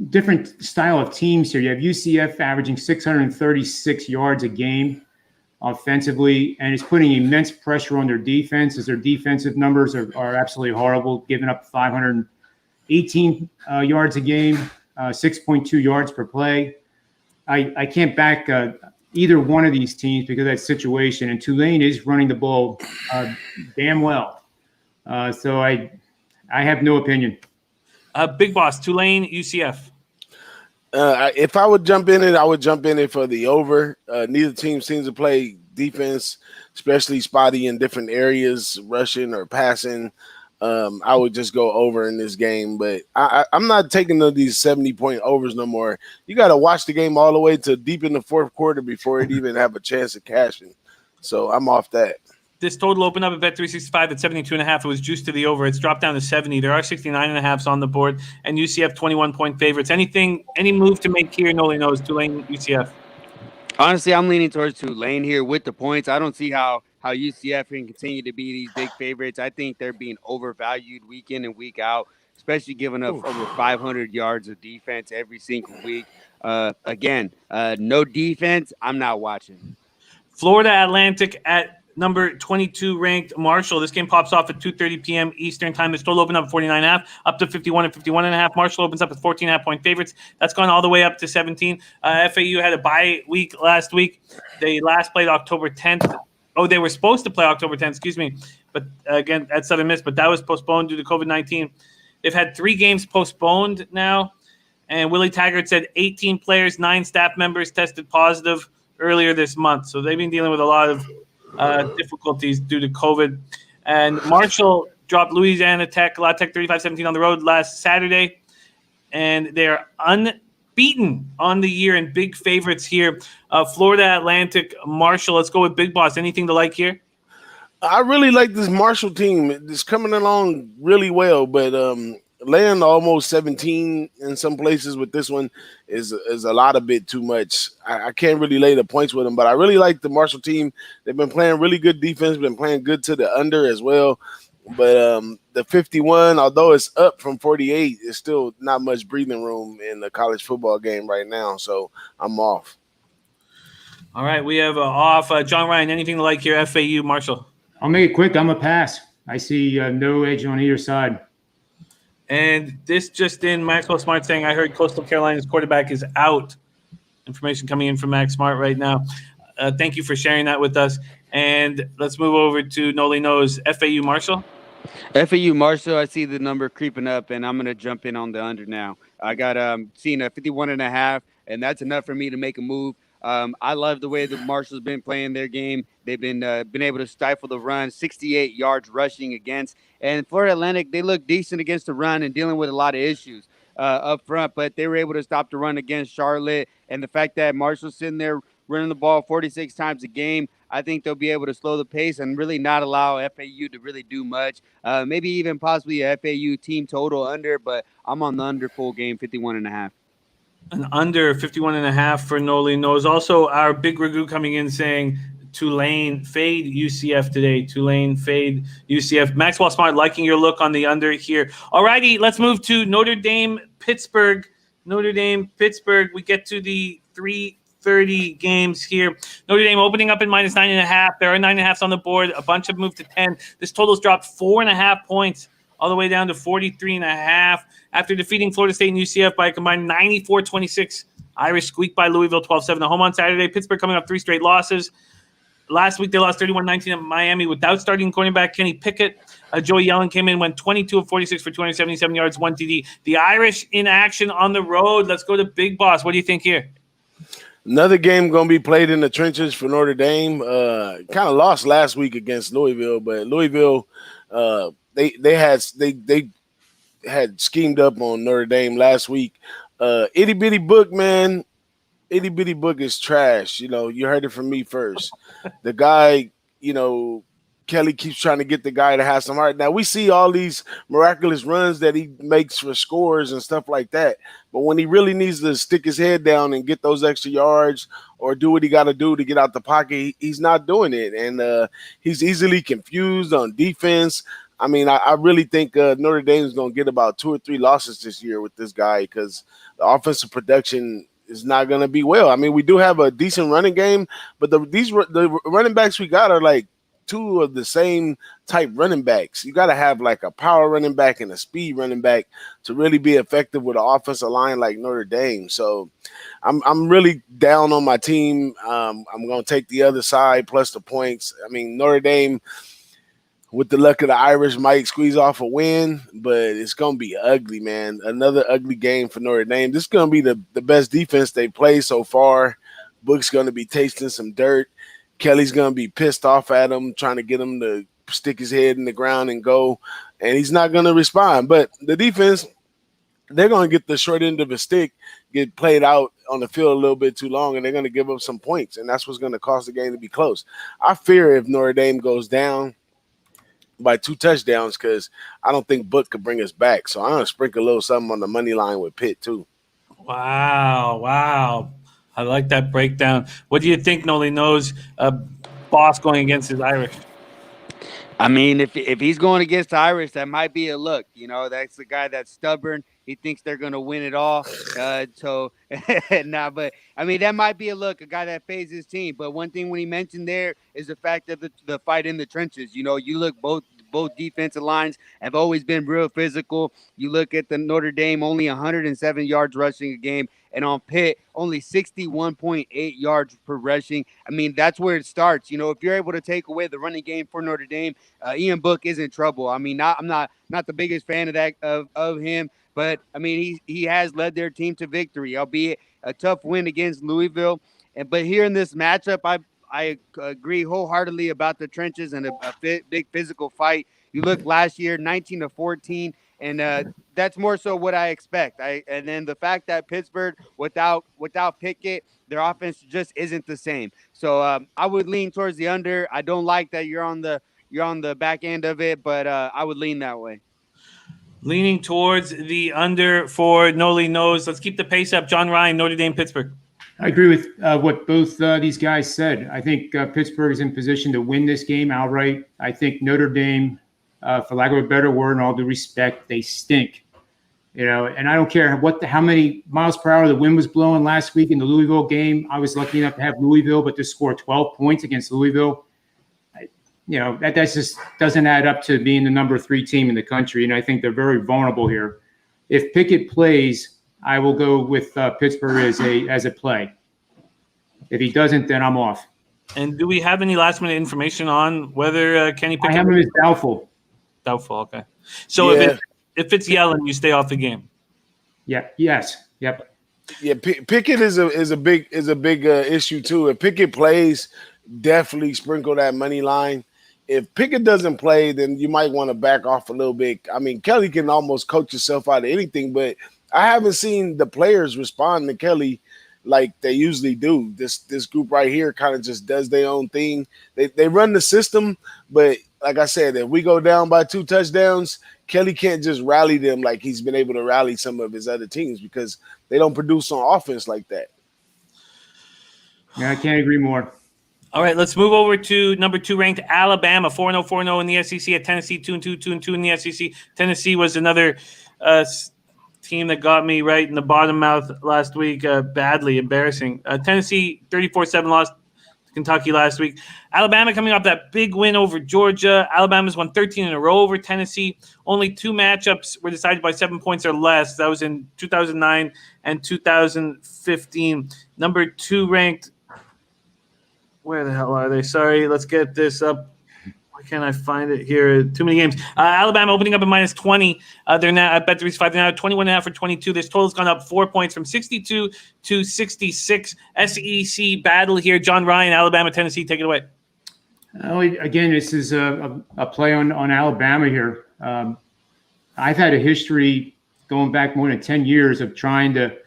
different style of teams here. You have UCF averaging 636 yards a game offensively, and it's putting immense pressure on their defense as their defensive numbers are absolutely horrible, giving up 518 yards a game, 6.2 yards per play. I can't back either one of these teams because of that situation, and Tulane is running the ball damn well. So I have no opinion. Big Boss, Tulane, UCF. If I would jump in it, I would jump in it for the over. Neither team seems to play defense, especially spotty in different areas, rushing or passing. I would just go over in this game, but I'm not taking these 70-point overs no more. You got to watch the game all the way to deep in the fourth quarter before it even have a chance of cashing. So I'm off that. This total opened up at Bet365 at 72.5. It was juiced to the over. It's dropped down to 70. There are 69.5s on the board, and UCF 21-point favorites. Any move to make here? Nobody knows. Tulane, UCF. Honestly, I'm leaning towards Tulane here with the points. I don't see how UCF can continue to be these big favorites. I think they're being overvalued week in and week out, especially giving up over 500 yards of defense every single week. No defense, I'm not watching. Florida Atlantic at number 22 ranked Marshall. This game pops off at 2:30 p.m. Eastern time. This total opened up at 49.5, up to 51 and 51.5. Marshall opens up at 14.5-point favorites. That's gone all the way up to 17. FAU had a bye week last week. They last played October 10th. Oh, they were supposed to play October 10th, excuse me. But again, at Southern Miss, but that was postponed due to COVID-19. They've had 3 games postponed now. And Willie Taggart said 18 players, 9 staff members tested positive earlier this month. So they've been dealing with a lot of difficulties due to COVID. And Marshall dropped Louisiana Tech, La Tech 35-17 on the road last Saturday. And they're unbeaten on the year and big favorites here. Florida Atlantic, Marshall. Let's go with Big Boss. Anything to like here? I really like this Marshall team. It's coming along really well, but laying almost 17 in some places with this one is a lot of bit too much. I can't really lay the points with them, but I really like the Marshall team. They've been playing really good defense, been playing good to the under as well. But the 51, although it's up from 48, it's still not much breathing room in the college football game right now. So I'm off. All right, we have off. John Ryan, anything to like here? FAU, Marshall. I'll make it quick. I'm a pass. I see no edge on either side. And this just in, Maxwell Smart saying, I heard Coastal Carolina's quarterback is out. Information coming in from Max Smart right now. Thank you for sharing that with us. And let's move over to Noli Knows. FAU Marshall. FAU Marshall, I see the number creeping up, and I'm going to jump in on the under now. I got seeing a 51.5, and that's enough for me to make a move. I love the way the Marshall's been playing their game. They've been able to stifle the run, 68 yards rushing against. And Florida Atlantic, they look decent against the run and dealing with a lot of issues up front, but they were able to stop the run against Charlotte. And the fact that Marshall's sitting there running the ball 46 times a game, I think they'll be able to slow the pace and really not allow FAU to really do much. Maybe even possibly a FAU team total under, but I'm on the under full game, 51.5. An under 51.5 for Noli Knows. Also, our big Ragu coming in saying Tulane fade UCF today. Tulane fade UCF. Maxwell Smart liking your look on the under here. All righty, let's move to Notre Dame, Pittsburgh. Notre Dame, Pittsburgh. We get to the 3:30 games here. Notre Dame opening up at -9.5. There are 9.5s on the board. A bunch have moved to 10. This total's dropped 4.5 points all the way down to 43.5 after defeating Florida State and UCF by a combined 94-26. Irish squeak by Louisville 12-7 at home on Saturday. Pittsburgh coming off 3 straight losses. Last week, they lost 31-19 at Miami without starting cornerback Kenny Pickett. Joey Yellen came in, went 22 of 46 for 277 yards, 1 TD. The Irish in action on the road. Let's go to Big Boss. What do you think here? Another game going to be played in the trenches for Notre Dame. Kind of lost last week against Louisville, but Louisville, they had schemed up on Notre Dame last week. Itty Bitty Book, man. Itty Bitty Book is trash. You know, you heard it from me first. The guy, you know, Kelly keeps trying to get the guy to have some heart. Now, we see all these miraculous runs that he makes for scores and stuff like that. But when he really needs to stick his head down and get those extra yards or do what he got to do to get out the pocket, he's not doing it. And he's easily confused on defense. I mean, I really think Notre Dame is going to get about 2 or 3 losses this year with this guy because the offensive production is not going to be well. I mean, we do have a decent running game, but the running backs we got are like 2 of the same type running backs. You got to have like a power running back and a speed running back to really be effective with an offensive line like Notre Dame. So I'm really down on my team. I'm going to take the other side plus the points. I mean, Notre Dame, with the luck of the Irish, might squeeze off a win, but it's going to be ugly, man. Another ugly game for Notre Dame. This is going to be the best defense they played so far. Book's going to be tasting some dirt. Kelly's going to be pissed off at him, trying to get him to stick his head in the ground and go, and he's not going to respond. But the defense, they're going to get the short end of a stick, get played out on the field a little bit too long, and they're going to give up some points, and that's what's going to cause the game to be close. I fear if Notre Dame goes down by 2 touchdowns because I don't think Book could bring us back. So I'm going to sprinkle a little something on the money line with Pitt too. Wow. I like that breakdown. What do you think, Noli knows Boss going against his Irish? I mean, if he's going against the Irish, that might be a look. You know, that's the guy that's stubborn. He thinks they're going to win it all. But I mean, that might be a look, a guy that fades his team. But one thing when he mentioned there is the fact of the fight in the trenches. You know, you look both defensive lines have always been real physical. You look at the Notre Dame, only 107 yards rushing a game, and on Pitt, only 61.8 yards per rushing. I mean, that's where it starts. You know, if you're able to take away the running game for Notre Dame, Ian Book is in trouble. I mean, I'm not the biggest fan of that of him, but I mean, he has led their team to victory, albeit a tough win against Louisville. But here in this matchup, I agree wholeheartedly about the trenches and a big physical fight. You look last year, 19-14, and that's more so what I expect. And then the fact that Pittsburgh, without Pickett, their offense just isn't the same. So I would lean towards the under. I don't like that you're on the back end of it, but I would lean that way. Leaning towards the under for Noli knows. Let's keep the pace up. John Ryan, Notre Dame, Pittsburgh. I agree with what both these guys said. I think Pittsburgh is in position to win this game outright. I think Notre Dame, for lack of a better word, and all due respect, they stink. You know, and I don't care how many miles per hour the wind was blowing last week in the Louisville game. I was lucky enough to have Louisville, but to score 12 points against Louisville, that just doesn't add up to being the number 3 team in the country. And I think they're very vulnerable here. If Pickett plays, I will go with Pittsburgh as a play. If he doesn't, then I'm off. And do we have any last-minute information on whether Kenny Pickett? I have him as doubtful. Doubtful, okay. So if it's Yellen, you stay off the game. Yeah. Yes. Yep. Yeah, Pickett is a big issue too. If Pickett plays, definitely sprinkle that money line. If Pickett doesn't play, then you might want to back off a little bit. I mean, Kelly can almost coach yourself out of anything, but I haven't seen the players respond to Kelly like they usually do. This group right here kind of just does their own thing. They run the system, but like I said, if we go down by 2 touchdowns, Kelly can't just rally them like he's been able to rally some of his other teams because they don't produce on offense like that. Yeah, I can't agree more. All right, let's move over to number 2 ranked Alabama, 4-0 in the SEC at Tennessee, 2-2 in the SEC. Tennessee was another team that got me right in the bottom mouth last week, badly embarrassing. Tennessee 34-7 lost to Kentucky last week. Alabama coming off that big win over Georgia. Alabama's won 13 in a row over Tennessee. Only 2 matchups were decided by 7 points or less. That was in 2009 and 2015. Number 2 ranked Where the hell are they? Sorry, let's get this up. Why can't I find it here? Too many games. Alabama opening up at minus 20. They're now at Bet365. They're now at 21.5 for 22. This total's gone up 4 points from 62 to 66. SEC battle here. John Ryan, Alabama, Tennessee. Take it away. Again, this is a play on Alabama here. I've had a history going back more than 10 years of trying to,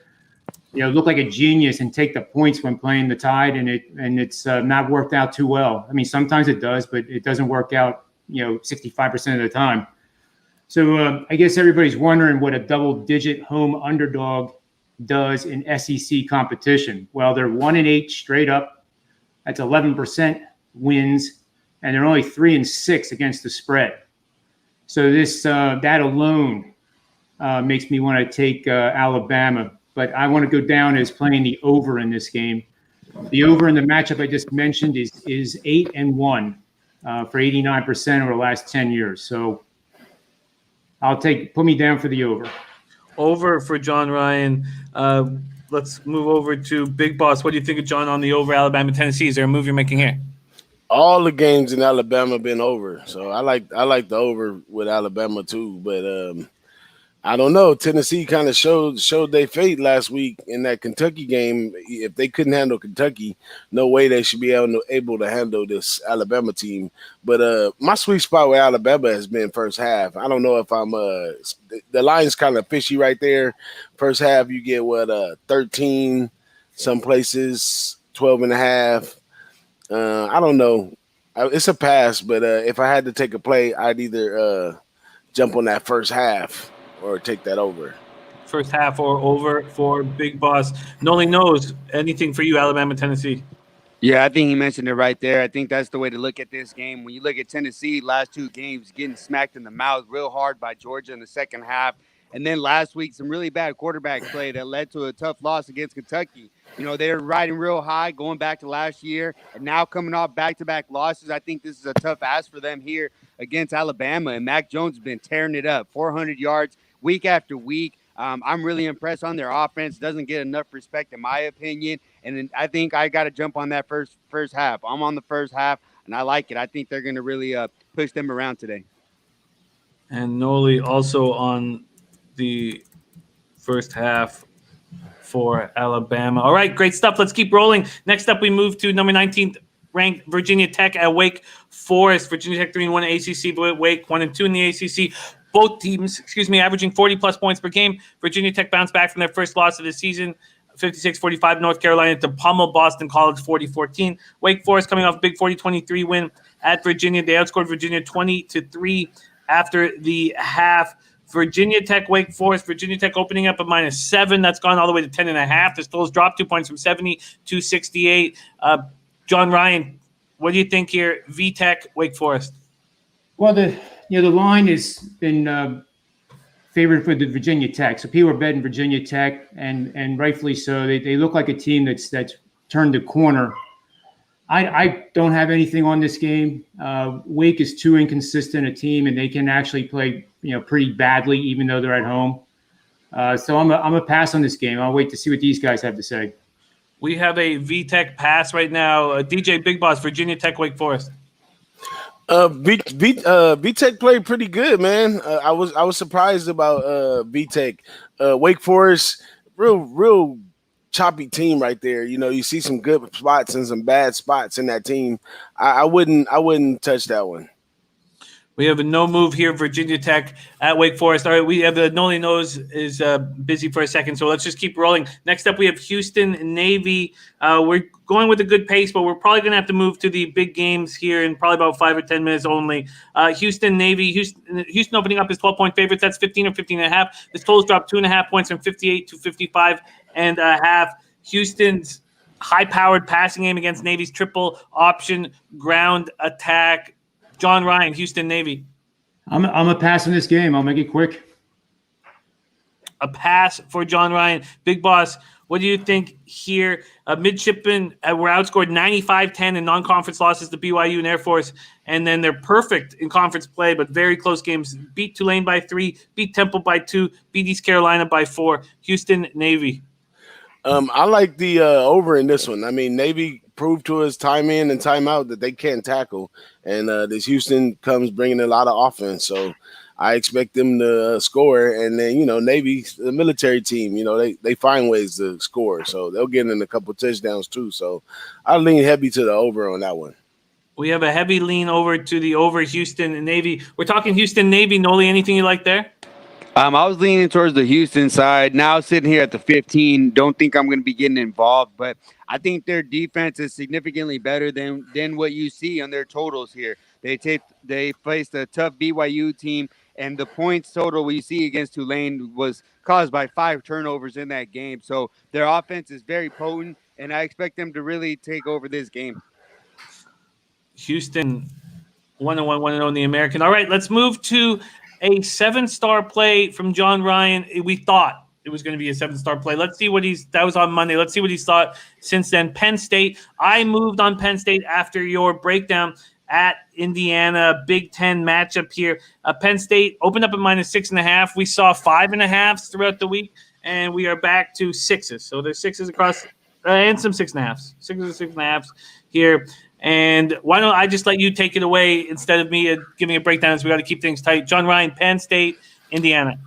look like a genius and take the points when playing the Tide, and it's not worked out too well. I mean, sometimes it does, but it doesn't work out, 65% of the time. So I guess everybody's wondering what a double-digit home underdog does in SEC competition. Well, they're 1-8 straight up. That's 11% wins, and they're only 3-6 against the spread. So that alone makes me want to take Alabama. But I want to go down as playing the over in this game. The over in the matchup I just mentioned is 8-1 for 89% over the last 10 years. So put me down for the over. Over for John Ryan. Let's move over to Big Boss. What do you think of John on the over Alabama, Tennessee? Is there a move you're making here? All the games in Alabama have been over, so I like the over with Alabama too. But I don't know. Tennessee kind of showed their fate last week in that Kentucky game. If they couldn't handle Kentucky, no way they should be able to handle this Alabama team. But my sweet spot with Alabama has been first half. I don't know if I'm the line's kind of fishy right there. First half, you get 13, some places 12.5. I don't know. It's a pass, but if I had to take a play, I'd either jump on that first half or take that over. First half or over for Big Boss. Noli knows anything for you, Alabama, Tennessee. Yeah, I think he mentioned it right there. I think that's the way to look at this game. When you look at Tennessee, last two games, getting smacked in the mouth real hard by Georgia in the second half. And then last week, some really bad quarterback play that led to a tough loss against Kentucky. They're riding real high going back to last year and now coming off back-to-back losses. I think this is a tough ask for them here against Alabama. And Mac Jones has been tearing it up, 400 yards week after week. I'm really impressed on their offense. Doesn't get enough respect, in my opinion. And I think I got to jump on that first half. I'm on the first half, and I like it. I think they're going to really push them around today. And Noli also on the first half for Alabama. All right, great stuff. Let's keep rolling. Next up, we move to number 19th ranked Virginia Tech at Wake Forest. Virginia Tech 3-1 ACC, Wake 1-2 in the ACC. Both teams, averaging 40-plus points per game. Virginia Tech bounced back from their first loss of the season, 56-45 North Carolina to pummel Boston College 40-14. Wake Forest coming off a big 40-23 win at Virginia. They outscored Virginia 20-3 after the half. Virginia Tech, Wake Forest. Virginia Tech opening up at -7. That's gone all the way to 10.5. The totals dropped 2 points from 70 to 68. John Ryan, what do you think here? VTech, Wake Forest. Well, the line has been favored for the Virginia Tech. So people are betting Virginia Tech, and rightfully so. They look like a team that's turned the corner. I don't have anything on this game. Wake is too inconsistent a team, and they can actually play pretty badly, even though they're at home. So I'm a pass on this game. I'll wait to see what these guys have to say. We have a VTech pass right now. DJ Big Boss, Virginia Tech, Wake Forest. VTech played pretty good, man. I was surprised about VTech. Wake Forest, real choppy team right there. You see some good spots and some bad spots in that team. I wouldn't touch that one. We have a no move here, Virginia Tech at Wake Forest. All right, we have the Noli Nose is busy for a second, so let's just keep rolling. Next up, we have Houston Navy. We're going with a good pace, but we're probably going to have to move to the big games here in probably about 5 or 10 minutes only. Houston Navy, Houston opening up as 12-point favorites. That's 15 or 15.5. This total's dropped 2.5 points from 58 to 55.5. Houston's high-powered passing game against Navy's triple option ground attack. John Ryan, Houston Navy. I'm a pass in this game. I'll make it quick. A pass for John Ryan. Big Boss, what do you think here? Midshipmen were outscored 95-10 in non-conference losses to BYU and Air Force, and then they're perfect in conference play, but very close games. Beat Tulane by 3, beat Temple by 2, beat East Carolina by 4. Houston Navy. I like the over in this one. I mean, Navy proved to us time in and time out that they can't tackle, and this Houston comes bringing a lot of offense. So I expect them to score, and then Navy's the military team. They find ways to score, so they'll get in a couple touchdowns too. So I lean heavy to the over on that one. We have a heavy lean over to the over Houston and Navy. We're talking Houston Navy. Noli, anything you like there? I was leaning towards the Houston side. Now sitting here at the 15, don't think I'm going to be getting involved, but I think their defense is significantly better than what you see on their totals here. They faced a tough BYU team, and the points total we see against Tulane was caused by 5 turnovers in that game. So their offense is very potent, and I expect them to really take over this game. Houston 1-1, 1-0 in the American. All right, let's move to a 7-star play from John Ryan. We thought it was going to be a 7-star play. Let's see what that was on Monday. Let's see what he's thought since then. Penn State. I moved on Penn State after your breakdown at Indiana. Big Ten matchup here. Penn State opened up at -6.5. We saw 5.5s throughout the week, and we are back to 6s. So there's 6s across and some 6.5s. 6s and 6.5s here. And why don't I just let you take it away instead of me giving a breakdown, as we got to keep things tight. John Ryan, Penn State, Indiana.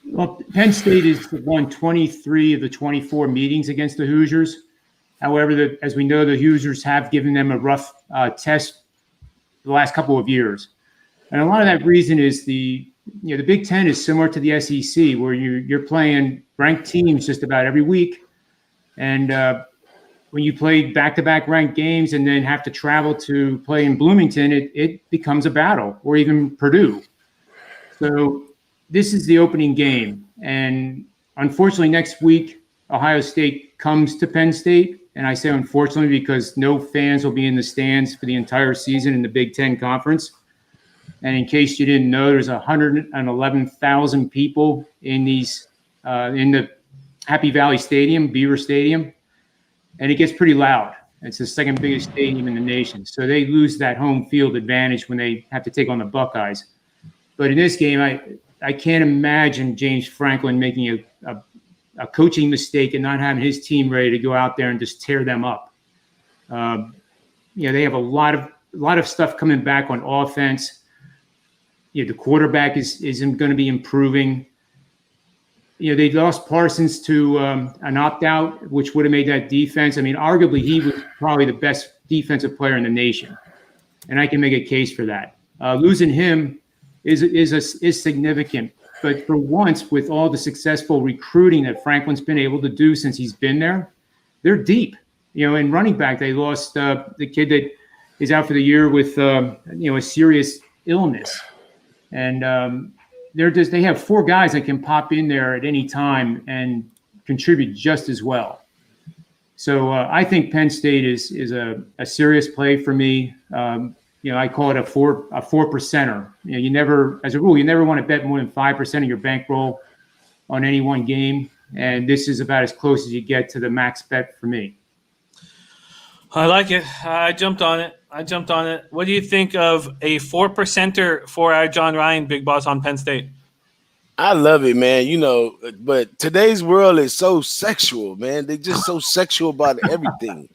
Well, Penn State has won 23 of the 24 meetings against the Hoosiers. However, as we know, the Hoosiers have given them a rough test the last couple of years. And a lot of that reason is the Big Ten is similar to the SEC, where you're playing ranked teams just about every week. And when you play back-to-back ranked games and then have to travel to play in Bloomington, it becomes a battle, or even Purdue. So this is the opening game. And unfortunately, next week, Ohio State comes to Penn State. And I say unfortunately because no fans will be in the stands for the entire season in the Big Ten Conference. And in case you didn't know, there's 111,000 people in the Happy Valley Stadium, Beaver Stadium. And it gets pretty loud. It's the second biggest stadium in the nation. So they lose that home field advantage when they have to take on the Buckeyes. But in this game, I can't imagine James Franklin making a coaching mistake and not having his team ready to go out there and just tear them up. They have a lot of stuff coming back on offense. The quarterback is going to be improving. They lost Parsons to an opt-out, which would have made that defense. I mean, arguably, he was probably the best defensive player in the nation, and I can make a case for that. Losing him is significant. But for once, with all the successful recruiting that Franklin's been able to do since he's been there, they're deep. In running back, they lost the kid that is out for the year with a serious illness, and they have 4 guys that can pop in there at any time and contribute just as well. So I think Penn State is a serious play for me. I call it a 4%er. You never, as a rule, you never want to bet more than 5% of your bankroll on any one game, and this is about as close as you get to the max bet for me. I like it. I jumped on it. What do you think of a 4%er for our John Ryan, big boss on Penn State? I love it, man. But today's world is so sexual, man. They're just so sexual about everything.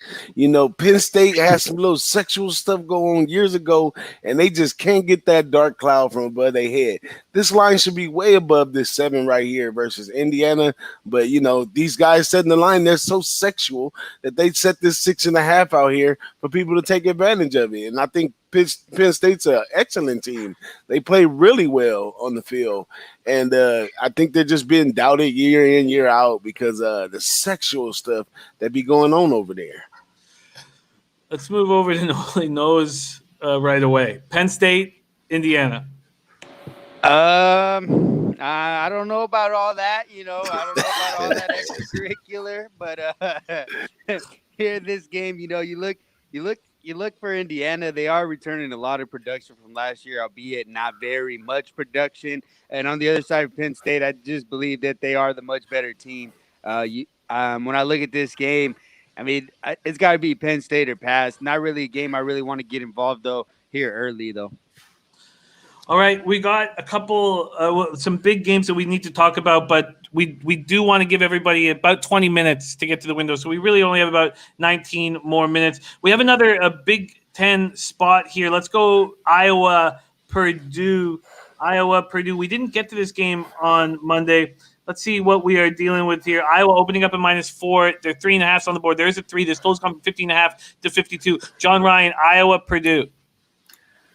Penn State has some little sexual stuff going on years ago, and they just can't get that dark cloud from above their head. This line should be way above this 7 right here versus Indiana. But, these guys setting the line, they're so sexual that they set this 6.5 out here for people to take advantage of it. And I think Penn State's an excellent team. They play really well on the field. And I think they're just being doubted year in, year out because the sexual stuff that be going on over there. Let's move over to Noli knows right away. Penn State, Indiana. I don't know about all that, I don't know about all that extracurricular, but here in this game, you look for Indiana. They are returning a lot of production from last year, albeit not very much production. And on the other side of Penn State, I just believe that they are the much better team. When I look at this game, I mean, it's got to be Penn State or pass. Not really a game I really want to get involved, though, here early, though. All right, we got a couple, some big games that we need to talk about, but we do want to give everybody about 20 minutes to get to the window. So we really only have about 19 more minutes. We have another Big Ten spot here. Let's go Iowa, Purdue. Iowa, Purdue. We didn't get to this game on Monday. Let's see what we are dealing with here. Iowa opening up at -4. They're 3.5 on the board. There's a 3. This totals come from 15.5 to 52. John Ryan, Iowa, Purdue.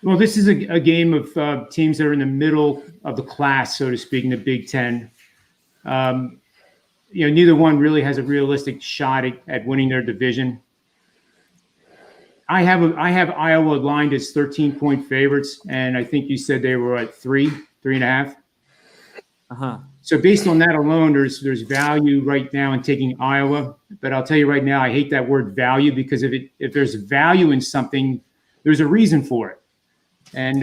Well, this is a game of teams that are in the middle of the class, so to speak, in the Big Ten. Neither one really has a realistic shot at winning their division. I have Iowa aligned as 13-point favorites, and I think you said they were at 3.5. So based on that alone, there's value right now in taking Iowa. But I'll tell you right now, I hate that word value, because if there's value in something, there's a reason for it. And,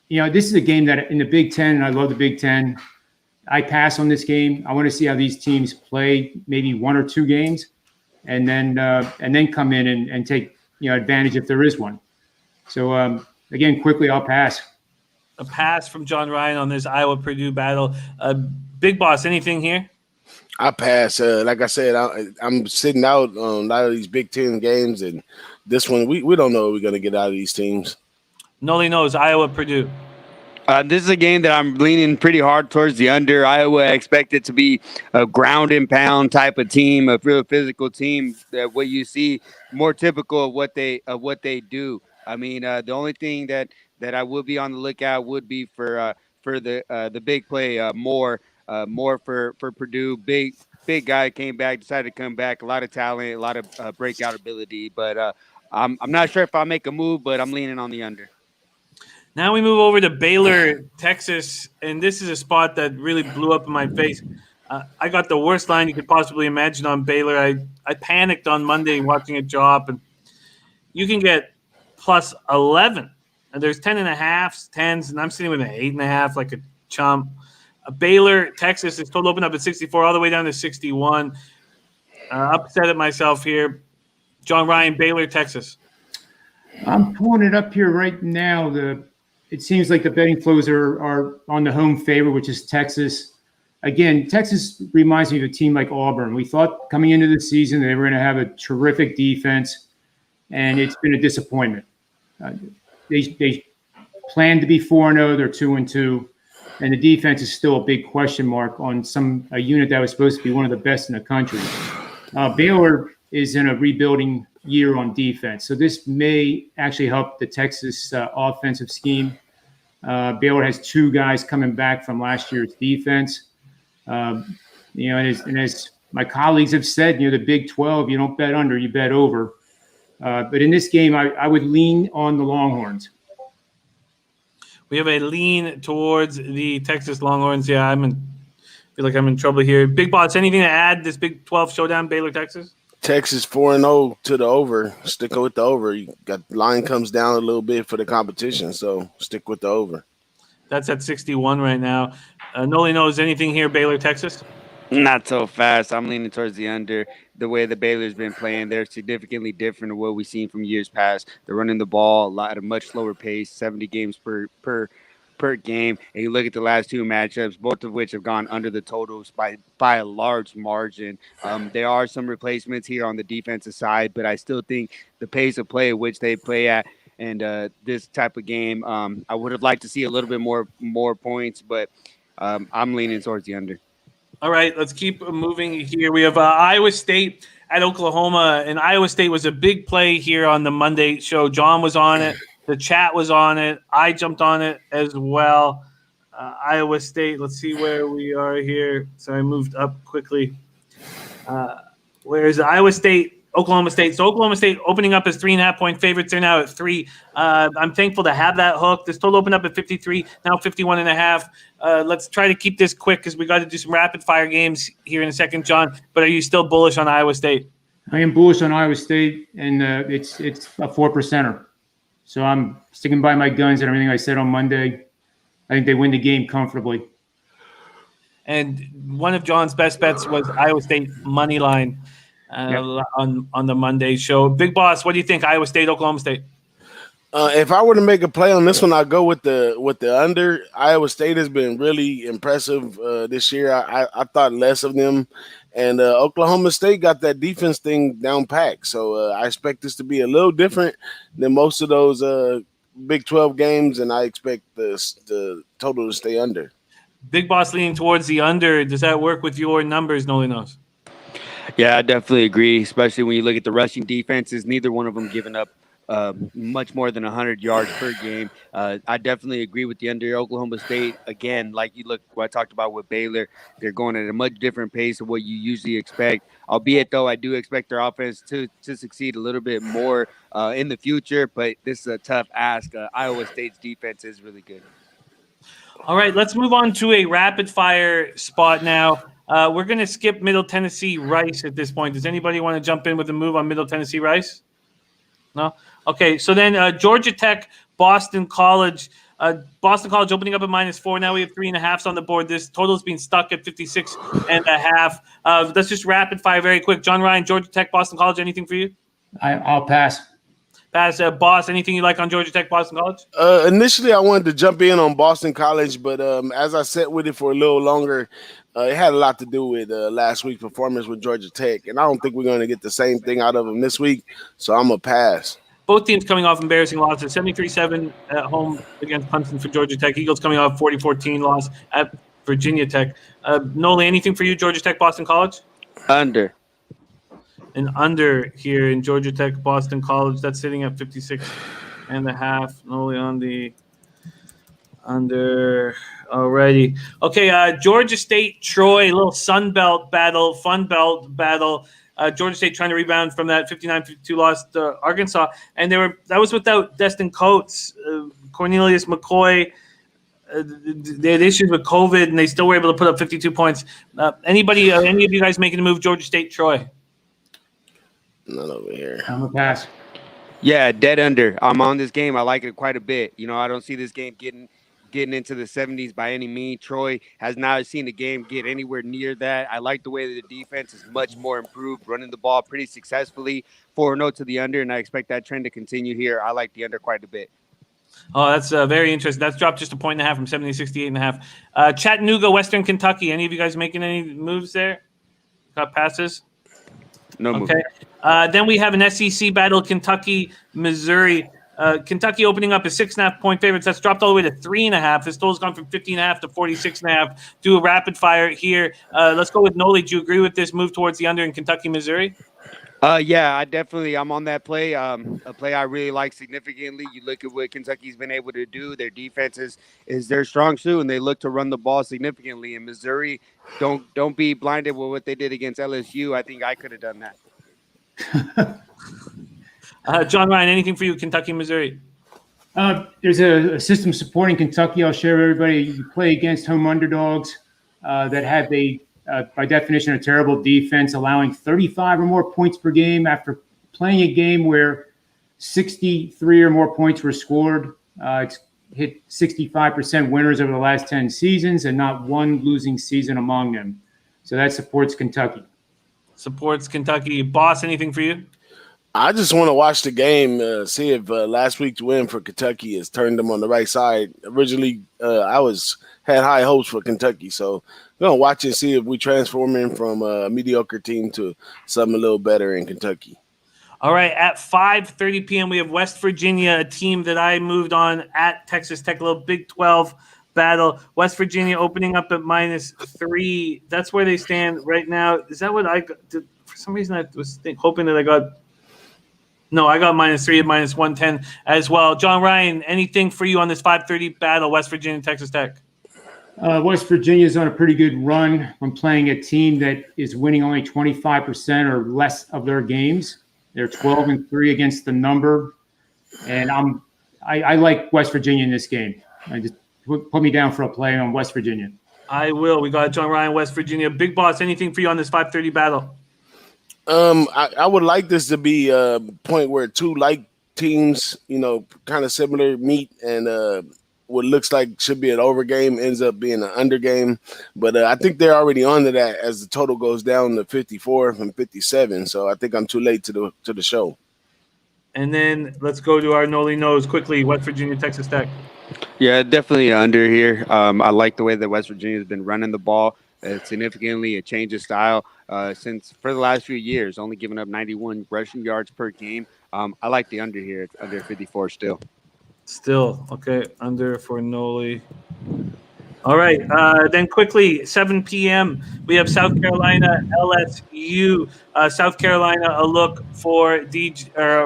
this is a game that in the Big Ten, and I love the Big Ten, I pass on this game. I want to see how these teams play, maybe 1 or 2 games, and then come in and take advantage if there is one. So, again, quickly, I'll pass. A pass from John Ryan on this Iowa-Purdue battle. Big Boss, anything here? I pass. Like I said, I'm sitting out on a lot of these Big Ten games, and this one, we don't know what we're going to get out of these teams. Noli knows, Iowa, Purdue. This is a game that I'm leaning pretty hard towards the under. Iowa, I expect it to be a ground and pound type of team, a real physical team. That what you see more typical of what they do. I mean, the only thing that I would be on the lookout would be for the big play, more for Purdue. Big guy came back, decided to come back. A lot of talent, a lot of breakout ability. But I'm not sure if I'll make a move, but I'm leaning on the under. Now we move over to Baylor, Texas, and this is a spot that really blew up in my face. I got the worst line you could possibly imagine on Baylor. I panicked on Monday watching it drop, and you can get plus 11. And there's 10.5s, 10s, and I'm sitting with an 8.5 like a chump. Baylor, Texas is total open up at 64 all the way down to 61. Upset at myself here. John Ryan, Baylor, Texas. I'm pulling it up here right now. It seems like the betting flows are on the home favor, which is Texas. Again, Texas reminds me of a team like Auburn. We thought coming into the season they were going to have a terrific defense, and it's been a disappointment. They planned to be 4-0. They're 2-2, and the defense is still a big question mark on a unit that was supposed to be one of the best in the country. Baylor is in a rebuilding year on defense, so this may actually help the Texas offensive scheme. Baylor has 2 guys coming back from last year's defense. And as my colleagues have said, the Big 12, you don't bet under, you bet over. But in this game, I would lean on the Longhorns. We have a lean towards the Texas Longhorns. Yeah, I feel like I'm in trouble here. Big Boss, anything to add this Big 12 showdown, Baylor, Texas? Texas 4-0 to the over. Stick with the over. You got the line comes down a little bit for the competition, so stick with the over. That's at 61 right now. Noli knows anything here, Baylor, Texas? Not so fast. I'm leaning towards the under. The way the Baylor's been playing, they're significantly different to what we've seen from years past. They're running the ball at a much slower pace, 70 games per game. And you look at the last 2 matchups, both of which have gone under the totals by a large margin. There are some replacements here on the defensive side, but I still think the pace of play at which they play at and this type of game, I would have liked to see a little bit more points, but I'm leaning towards the under. All right, let's keep moving here. We have Iowa State at Oklahoma, and Iowa State was a big play here on the Monday show. John was on it. The chat was on it. I jumped on it as well. Iowa State, let's see where we are here. So I moved up quickly. Where's Iowa State? Oklahoma State. So Oklahoma State opening up as 3.5-point favorites. They're now at 3. I'm thankful to have that hook. This total opened up at 53, now 51.5. Let's try to keep this quick because we got to do some rapid fire games here in a second, John. But are you still bullish on Iowa State? I am bullish on Iowa State, and it's a 4%er. So I'm sticking by my guns and everything I said on Monday. I think they win the game comfortably. And one of John's best bets was Iowa State money line. On the Monday show. Big Boss, what do you think? Iowa State, Oklahoma State? If I were to make a play on this one, I'd go with the under. Iowa State has been really impressive this year. I thought less of them, and Oklahoma State got that defense thing down packed. So I expect this to be a little different than most of those Big 12 games, and I expect the total to stay under. Big Boss leaning towards the under. Does that work with your numbers, Noli knows? Yeah, I definitely agree, especially when you look at the rushing defenses. Neither one of them giving up much more than 100 yards per game. I definitely agree with the under. Oklahoma State, again, like you look what I talked about with Baylor, they're going at a much different pace of what you usually expect. Albeit, though, I do expect their offense to succeed a little bit more in the future, but this is a tough ask. Iowa State's defense is really good. All right, let's move on to a rapid-fire spot now. We're going to skip Middle Tennessee Rice at this point. Does anybody want to jump in with a move on Middle Tennessee Rice? No? Okay, so then Georgia Tech, Boston College. Boston College opening up at -4. Now we have 3.5s on the board. This total's been stuck at 56.5. Let's just rapid fire very quick. John Ryan, Georgia Tech, Boston College, anything for you? I'll pass. Pass. Boss, anything you like on Georgia Tech, Boston College? Initially, I wanted to jump in on Boston College, but as I sat with it for a little longer, it had a lot to do with last week's performance with Georgia Tech, and I don't think we're going to get the same thing out of them this week, so I'm going to pass. Both teams coming off embarrassing losses, 73-7 at home against Clemson for Georgia Tech. Eagles coming off 40-14 loss at Virginia Tech. Noli, anything for you, Georgia Tech, Boston College? Under. An under here in Georgia Tech, Boston College. That's sitting at 56.5. Noli on the under already. Okay, Georgia State, Troy, a little Sun Belt battle, Fun Belt battle. Georgia State trying to rebound from that 59-52 loss to Arkansas, and that was without Destin Coates, Cornelius McCoy. They had issues with COVID, and they still were able to put up 52 points. Any of you guys making a move? Georgia State, Troy. None over here. I'm gonna pass. Yeah, dead under. I'm on this game. I like it quite a bit. I don't see this game getting into the 70s by any means. Troy has not seen the game get anywhere near that. I like the way that the defense is much more improved, running the ball pretty successfully. 4-0 to the under, and I expect that trend to continue here. I like the under quite a bit. Oh, that's very interesting. That's dropped just 1.5 points from 70 to 68.5. Chattanooga, Western Kentucky. Any of you guys making any moves there? Got passes? No move. Okay. Then we have an SEC battle, Kentucky, Missouri. Kentucky opening up as 6.5-point favorites. That's dropped all the way to 3.5. This total's gone from 50.5 to 46.5. Do a rapid fire here. Let's go with Noli. Do you agree with this move towards the under in Kentucky, Missouri? Yeah, I'm on that play. A play I really like significantly. You look at what Kentucky's been able to do. Their defense is their strong suit, and they look to run the ball significantly. In Missouri, don't be blinded with what they did against LSU. I think I could have done that. John Ryan, anything for you, Kentucky, Missouri? There's a system supporting Kentucky. I'll share with everybody. You play against home underdogs that have by definition, a terrible defense, allowing 35 or more points per game after playing a game where 63 or more points were scored. It's hit 65% winners over the last 10 seasons and not one losing season among them. So that supports Kentucky. Supports Kentucky. Boss, anything for you? I just want to watch the game, see if last week's win for Kentucky has turned them on the right side. Originally, I had high hopes for Kentucky, so we're going to watch and see if we transform in from a mediocre team to something a little better in Kentucky. All right, at 5:30 p.m., we have West Virginia, a team that I moved on at Texas Tech, a little Big 12 battle. West Virginia opening up at -3. That's where they stand right now. Is that what I got? For some reason, I was hoping that I got – no, I got -3 at -110 as well. John Ryan, anything for you on this 5:30 battle, West Virginia, Texas Tech? West Virginia's on a pretty good run from playing a team that is winning only 25% or less of their games. They're 12-3 against the number, and I like West Virginia in this game. Just put me down for a play on West Virginia. I will. We got John Ryan, West Virginia. Big Boss, anything for you on this 5:30 battle? I would like this to be a point where two like teams, kind of similar meet, and what looks like should be an over game ends up being an under game. But I think they're already on to that as the total goes down to 54 from 57. So I think I'm too late to the show. And then let's go to our Noli Knows quickly. West Virginia, Texas Tech. Yeah, definitely under here. I like the way that West Virginia has been running the ball. Significantly a change of style since for the last few years, only giving up 91 rushing yards per game. I like the under here, under 54 still. Still, okay, under for Noli. All right, then quickly, 7 p.m., we have South Carolina, LSU. South Carolina, a look for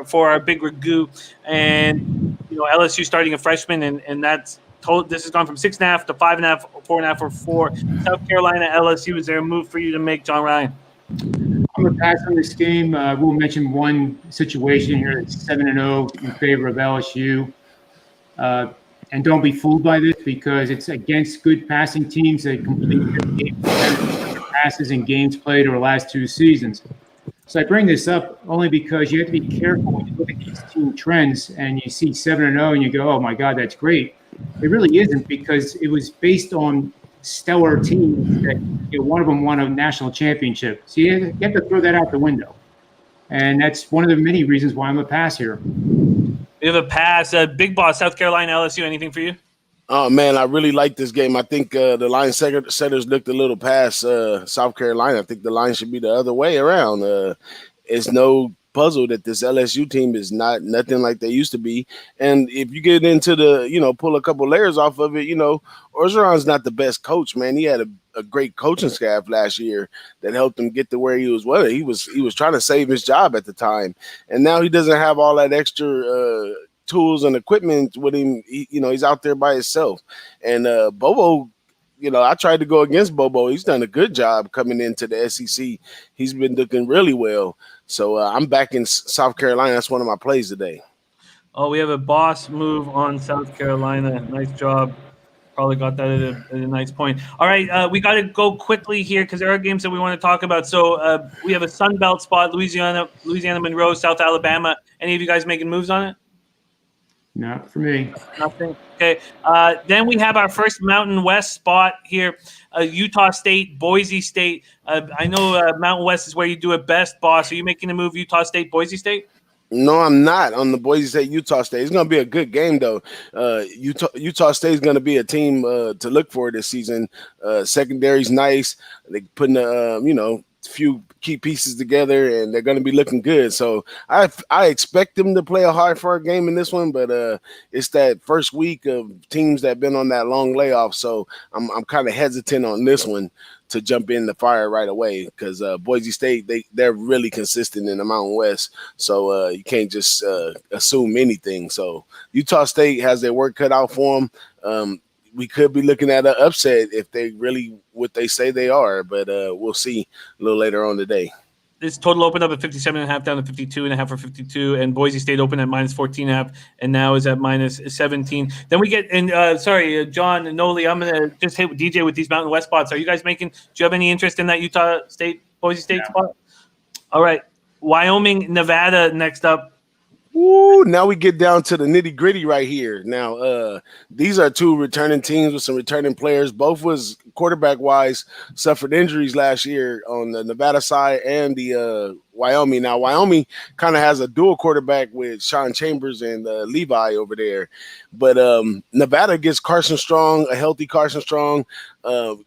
for our big Ragu. And, LSU starting a freshman, and that's this has gone from 6.5 to 5.5, 4.5, or 4. South Carolina, LSU, is there a move for you to make, John Ryan? I'm going to pass on this game. We'll mention one situation here that's 7-0 in favor of LSU. And don't be fooled by this because it's against good passing teams that complete their passes in games played over the last 2 seasons. So I bring this up only because you have to be careful when you look at these team trends and you see 7-0 and you go, oh, my God, that's great. It really isn't because it was based on stellar teams that one of them won a national championship. So you have to throw that out the window. And that's one of the many reasons why I'm a pass here. We have a pass. Big Boss, South Carolina, LSU. Anything for you? Oh, man, I really like this game. I think the line setters looked a little past South Carolina. I think the line should be the other way around. It's no puzzle that this LSU team is nothing like they used to be. And if you get into pull a couple layers off of it, Orgeron's not the best coach, man. He had a great coaching staff last year that helped him get to where he was. Well, he was trying to save his job at the time. And now he doesn't have all that extra tools and equipment with him. He's out there by himself. And Bobo, I tried to go against Bobo. He's done a good job coming into the SEC. He's been looking really well. So I'm back in South Carolina. That's one of my plays today. Oh, we have a boss move on South Carolina. Nice job. Probably got that at a nice point. All right, we got to go quickly here because there are games that we want to talk about. So we have a Sun Belt spot, Louisiana, Monroe, South Alabama. Any of you guys making moves on it? Not for me. Nothing. Okay. Then we have our first Mountain West spot here, Utah State, Boise State. I know Mountain West is where you do it best, boss. Are you making a move, Utah State, Boise State? No, I'm not on the Boise State, Utah State. It's going to be a good game, though. Utah State is going to be a team to look for this season. Secondary's nice. They putting few key pieces together, and they're going to be looking good. So I expect them to play a hard-fought game in this one, but it's that first week of teams that have been on that long layoff. So I'm kind of hesitant on this one to jump in the fire right away because Boise State, they're really consistent in the Mountain West. So you can't just assume anything. So Utah State has their work cut out for them. We could be looking at an upset if they really what they say they are, but we'll see a little later on today. This total opened up at 57.5 down to 52.5 for 52, and Boise State opened at minus 14.5 and now is at minus 17. Then we get John and Noli, I'm gonna just hit DJ with these Mountain West spots. Are you guys do you have any interest in that Utah State, Boise State spot? All right. Wyoming, Nevada next up. Woo, now we get down to the nitty-gritty right here. Now, these are two returning teams with some returning players. Both was quarterback-wise suffered injuries last year on the Nevada side and the Wyoming. Now, Wyoming kind of has a dual quarterback with Sean Chambers and Levi over there. But Nevada gets Carson Strong, a healthy Carson Strong.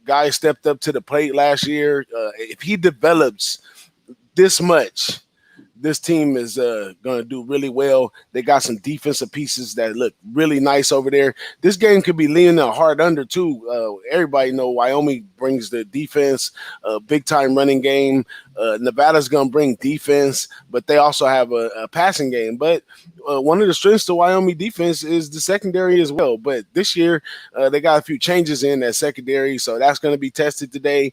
Guy stepped up to the plate last year. If he develops this much, this team is going to do really well. They got some defensive pieces that look really nice over there. This game could be leaning a hard under, too. Everybody know Wyoming brings the defense, big-time running game. Nevada's going to bring defense, but they also have a passing game. But one of the strengths to Wyoming defense is the secondary as well. But this year, they got a few changes in that secondary, so that's going to be tested today.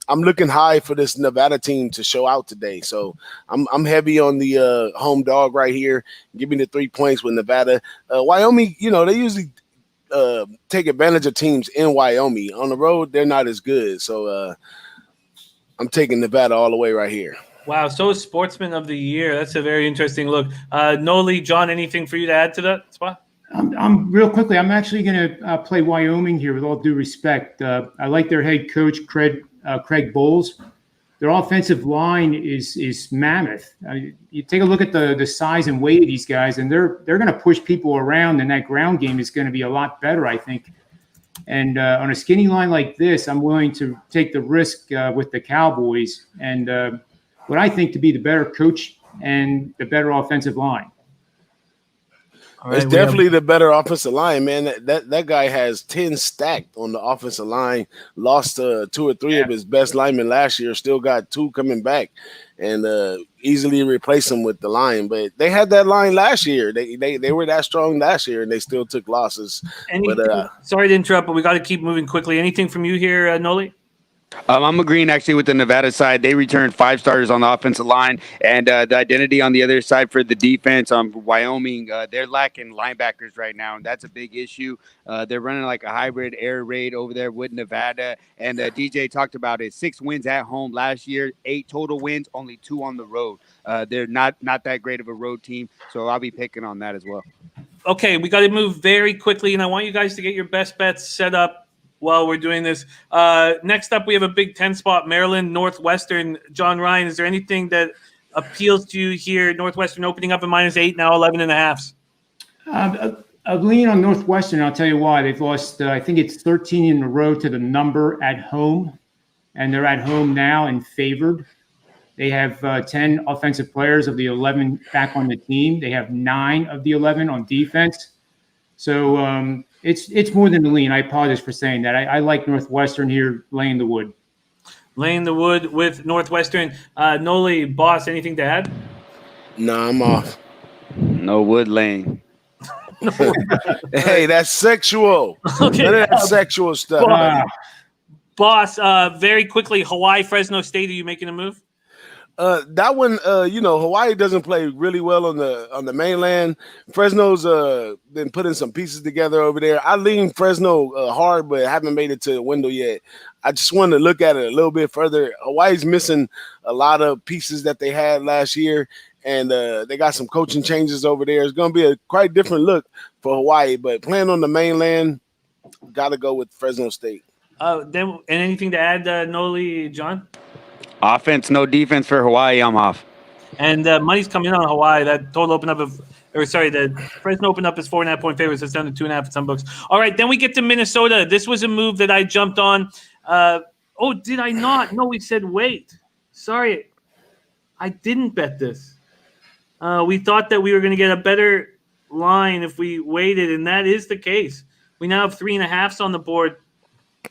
I'm looking high for this Nevada team to show out today. So I'm heavy on the home dog right here. Give me the 3 points with Nevada. Wyoming, they usually take advantage of teams in Wyoming. On the road, they're not as good. So I'm taking Nevada all the way right here. Wow, so Sportsman of the Year. That's a very interesting look. Noli, John, anything for you to add to that spot? I'm real quickly. I'm actually going to play Wyoming here with all due respect. I like their head coach, Craig Bowles. their offensive line is mammoth. You take a look at the size and weight of these guys, and they're going to push people around, and that ground game is going to be a lot better, I think. And on a skinny line like this, I'm willing to take the risk with the Cowboys and what I think to be the better coach and the better offensive line. Right, it's definitely the better offensive line, man. That guy has 10 stacked on the offensive line. Lost 2 or 3 of his best linemen last year. Still got 2 coming back, and easily replace them with the line. But they had that line last year. They were that strong last year, and they still took losses. Sorry to interrupt, but we got to keep moving quickly. Anything from you here, Noli? I'm agreeing actually with the Nevada side. They returned 5 starters on the offensive line, and the identity on the other side for the defense on Wyoming, they're lacking linebackers right now, and that's a big issue. They're running like a hybrid air raid over there with Nevada, and DJ talked about it. 6 wins at home last year, 8 total wins, only 2 on the road. They're not that great of a road team, so I'll be picking on that as well. Okay, we got to move very quickly, and I want you guys to get your best bets set up while we're doing this. Next up, we have a Big Ten spot, Maryland, Northwestern. John Ryan, is there anything that appeals to you here? Northwestern opening up at -8, now 11.5. I'll lean on Northwestern. I'll tell you why. They've lost, I think it's 13 in a row to the number at home, and they're at home now and favored. They have 10 offensive players of the 11 back on the team. They have 9 of the 11 on defense. So it's more than a lean. I apologize for saying that. I like Northwestern here, laying the wood. Laying the wood with Northwestern. Noli, boss, anything to add? No, I'm off. No wood laying. Hey, that's sexual. Okay. None of that sexual stuff. Boss, very quickly, Hawaii, Fresno State, are you making a move? That one, Hawaii doesn't play really well on the mainland. Fresno's been putting some pieces together over there. I lean Fresno hard, but haven't made it to the window yet. I just wanted to look at it a little bit further. Hawaii's missing a lot of pieces that they had last year, and they got some coaching changes over there. It's going to be a quite different look for Hawaii, but playing on the mainland, got to go with Fresno State. And anything to add, Noli, John? Offense, no defense for Hawaii. I'm off. And money's coming in on Hawaii. That total opened up the Fresno opened up as 4.5-point favorites. So it's down to 2.5 at some books. All right, then we get to Minnesota. This was a move that I jumped on. Did I not? No, we said wait. Sorry, I didn't bet this. We thought that we were going to get a better line if we waited, and that is the case. We now have 3.5s on the board.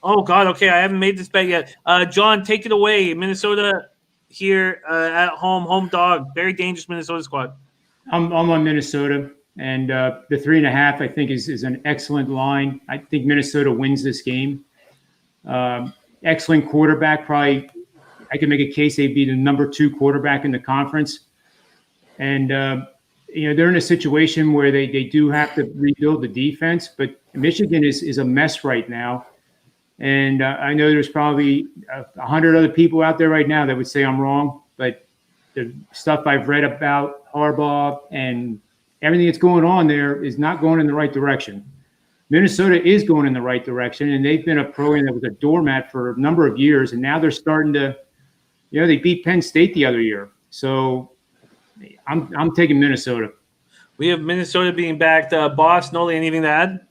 Oh, God, okay, I haven't made this bet yet. John, take it away. Minnesota here at home dog. Very dangerous Minnesota squad. I'm on Minnesota, and the 3.5, I think, is an excellent line. I think Minnesota wins this game. Excellent quarterback. Probably I can make a case they'd be the number 2 quarterback in the conference. And, they're in a situation where they do have to rebuild the defense, but Michigan is a mess right now. And I know there's probably 100 other people out there right now that would say I'm wrong, but the stuff I've read about Harbaugh and everything that's going on there is not going in the right direction. Minnesota is going in the right direction, and they've been a program that was a doormat for a number of years, and now they're starting to, they beat Penn State the other year. So I'm taking Minnesota. We have Minnesota being backed. Boss, Noli, anything to add?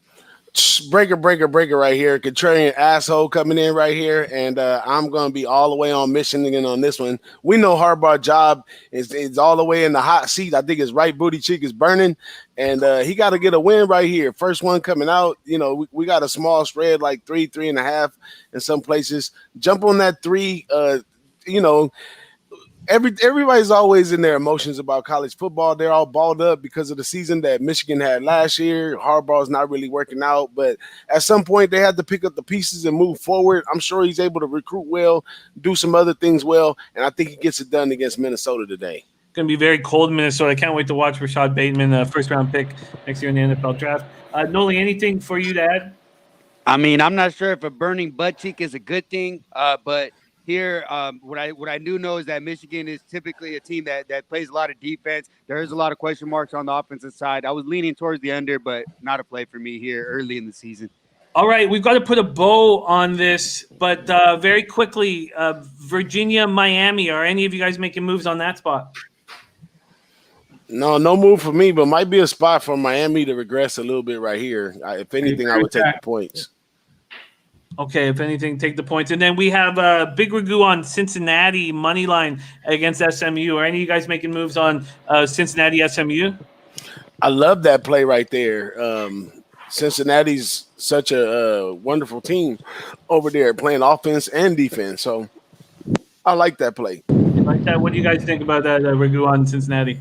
Breaker right here. Contrarian asshole coming in right here, and I'm going to be all the way on Michigan on this one. We know Harbaugh's job is all the way in the hot seat. I think his right booty cheek is burning, and he got to get a win right here. First one coming out. We got a small spread, like 3.5 in some places. Jump on that 3. Everybody's always in their emotions about college football. They're all balled up because of the season that Michigan had last year. Harbaugh's not really working out, but at some point they had to pick up the pieces and move forward. I'm sure he's able to recruit well, do some other things well, and I think he gets it done against Minnesota today. It's going to be very cold in Minnesota. I can't wait to watch Rashad Bateman, first-round pick next year in the NFL draft. Noli, anything for you to add? I mean, I'm not sure if a burning butt cheek is a good thing, but here, what I do know is that Michigan is typically a team that plays a lot of defense. There is a lot of question marks on the offensive side. I was leaning towards the under, but not a play for me here early in the season. All right, we've got to put a bow on this, but very quickly, Virginia, Miami. Are any of you guys making moves on that spot? No move for me, but might be a spot for Miami to regress a little bit right here. If anything, I would take the points. Okay, if anything, take the points. And then we have Big Ragu on Cincinnati money line against SMU. Are any of you guys making moves on Cincinnati SMU? I love that play right there. Cincinnati's such a wonderful team over there playing offense and defense. So I like that play. You like that? What do you guys think about that, Ragu on Cincinnati?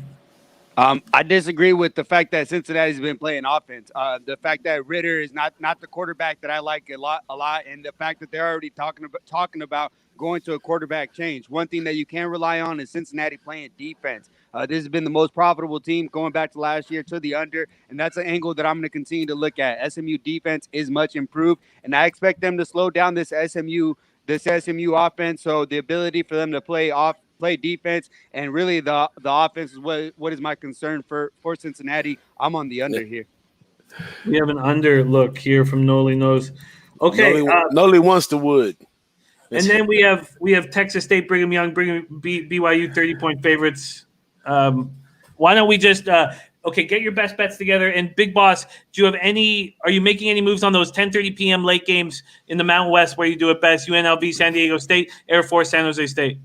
I disagree with the fact that Cincinnati's been playing offense. The fact that Ritter is not the quarterback that I like a lot, and the fact that they're already talking about going to a quarterback change. One thing that you can rely on is Cincinnati playing defense. This has been the most profitable team going back to last year to the under, and that's an angle that I'm going to continue to look at. SMU defense is much improved, and I expect them to slow down this SMU offense. So the ability for them to play defense, and really the offense is what is my concern for Cincinnati. I'm on the under here. We have an under look here from Noli Knows. Okay, Noli wants the wood. And then we have Texas State, Brigham Young, BYU 30-point favorites. Why don't we just get your best bets together? And Big Boss, are you making any moves on those 10:30 p.m. late games in the Mountain West where you do it best? UNLV, San Diego State, Air Force, San Jose State.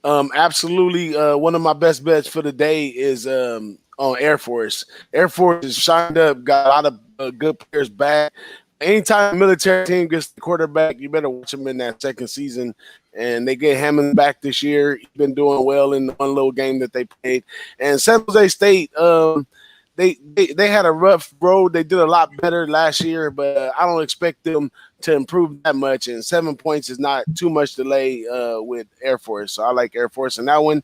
Absolutely. One of my best bets for the day is on Air Force. Air Force is shined up, got a lot of good players back. Anytime a military team gets the quarterback, you better watch them in that second season. And they get Hammond back this year. He's been doing well in the one little game that they played. And San Jose State, they had a rough road. They did a lot better last year, but I don't expect them to improve that much. And 7 points is not too much delay with Air Force. So I like Air Force in that one.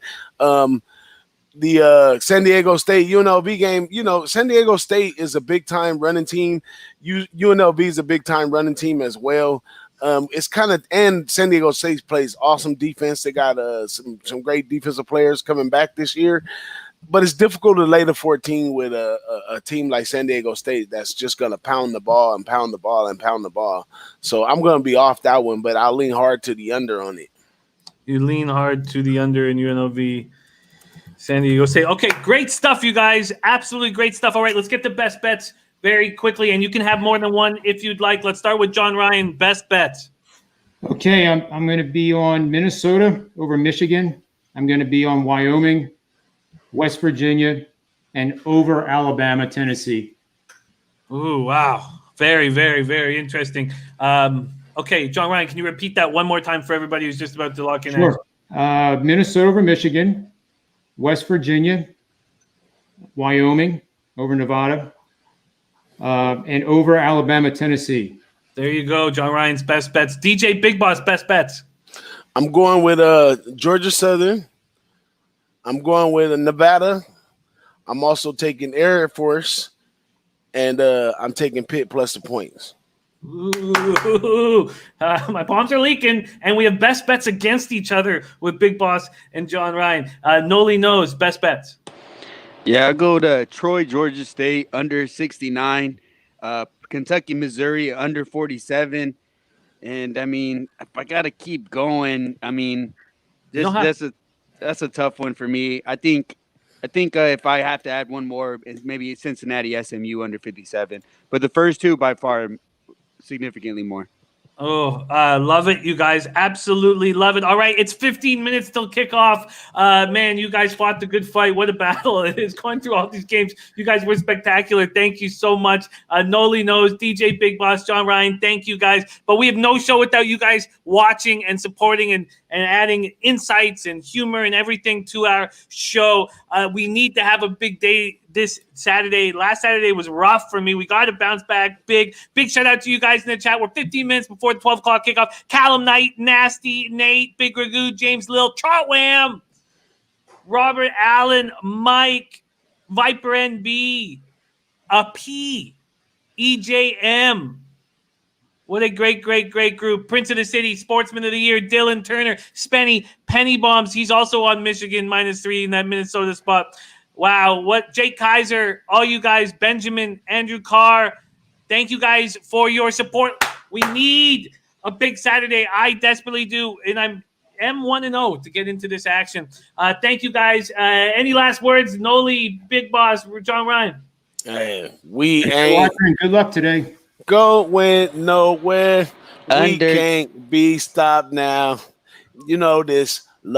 The San Diego State UNLV game, San Diego State is a big time running team. UNLV is a big time running team as well. It's and San Diego State plays awesome defense. They got some great defensive players coming back this year, but it's difficult to lay the 14 with a team like San Diego State that's just going to pound the ball and pound the ball and pound the ball. So I'm going to be off that one, but I'll lean hard to the under on it. You lean hard to the under in UNLV. San Diego State. Okay, great stuff, you guys. Absolutely great stuff. All right, let's get the best bets very quickly, and you can have more than one if you'd like. Let's start with John Ryan. Best bets. Okay, I'm going to be on Minnesota over Michigan. I'm going to be on Wyoming, West Virginia, and over Alabama, Tennessee. Ooh, wow. Very, very, very interesting. Okay, John Ryan, can you repeat that one more time for everybody who's just about to lock in? Sure. Minnesota over Michigan, West Virginia, Wyoming over Nevada, and over Alabama, Tennessee. There you go, John Ryan's best bets. DJ Big Boss, best bets. I'm going with Georgia Southern. I'm going with Nevada. I'm also taking Air Force, and I'm taking Pitt plus the points. Ooh, my palms are leaking, and we have best bets against each other with Big Boss and John Ryan. Noli knows best bets. Yeah, I go to Troy, Georgia State under 69, Kentucky, Missouri under 47, and I mean, if I gotta keep going, I mean, that's a tough one for me. I think if I have to add one more, it's maybe Cincinnati, SMU under 57, but the first two by far significantly more. Oh, love it, you guys. Absolutely love it. All right, it's 15 minutes till kickoff. Man, you guys fought the good fight. What a battle it is going through all these games. You guys were spectacular. Thank you so much. Noli knows, DJ Big Boss, John Ryan, thank you guys. But we have no show without you guys watching and supporting and adding insights and humor and everything to our show. We need to have a big day this Saturday. Last Saturday was rough for me. We got to bounce back big. Big shout out to you guys in the chat. We're 15 minutes before the 12 o'clock kickoff. Callum Knight, Nasty, Nate, Big Ragu, James Lil, Trotwham, Robert Allen, Mike, Viper NB, P, EJM. What a great, great, great group. Prince of the City, Sportsman of the Year, Dylan Turner, Spenny, Penny Bombs. He's also on Michigan -3 in that Minnesota spot. Wow, what Jake Kaiser, all you guys, Benjamin, Andrew Carr, Thank you guys for your support. We need a big Saturday. I desperately do, and I'm M1-0 to get into this action. Thank you guys. Any last words? Noli, Big Boss, John Ryan. Hey, we ain't good luck today. Going nowhere. We Under. can't be stopped now. You know this.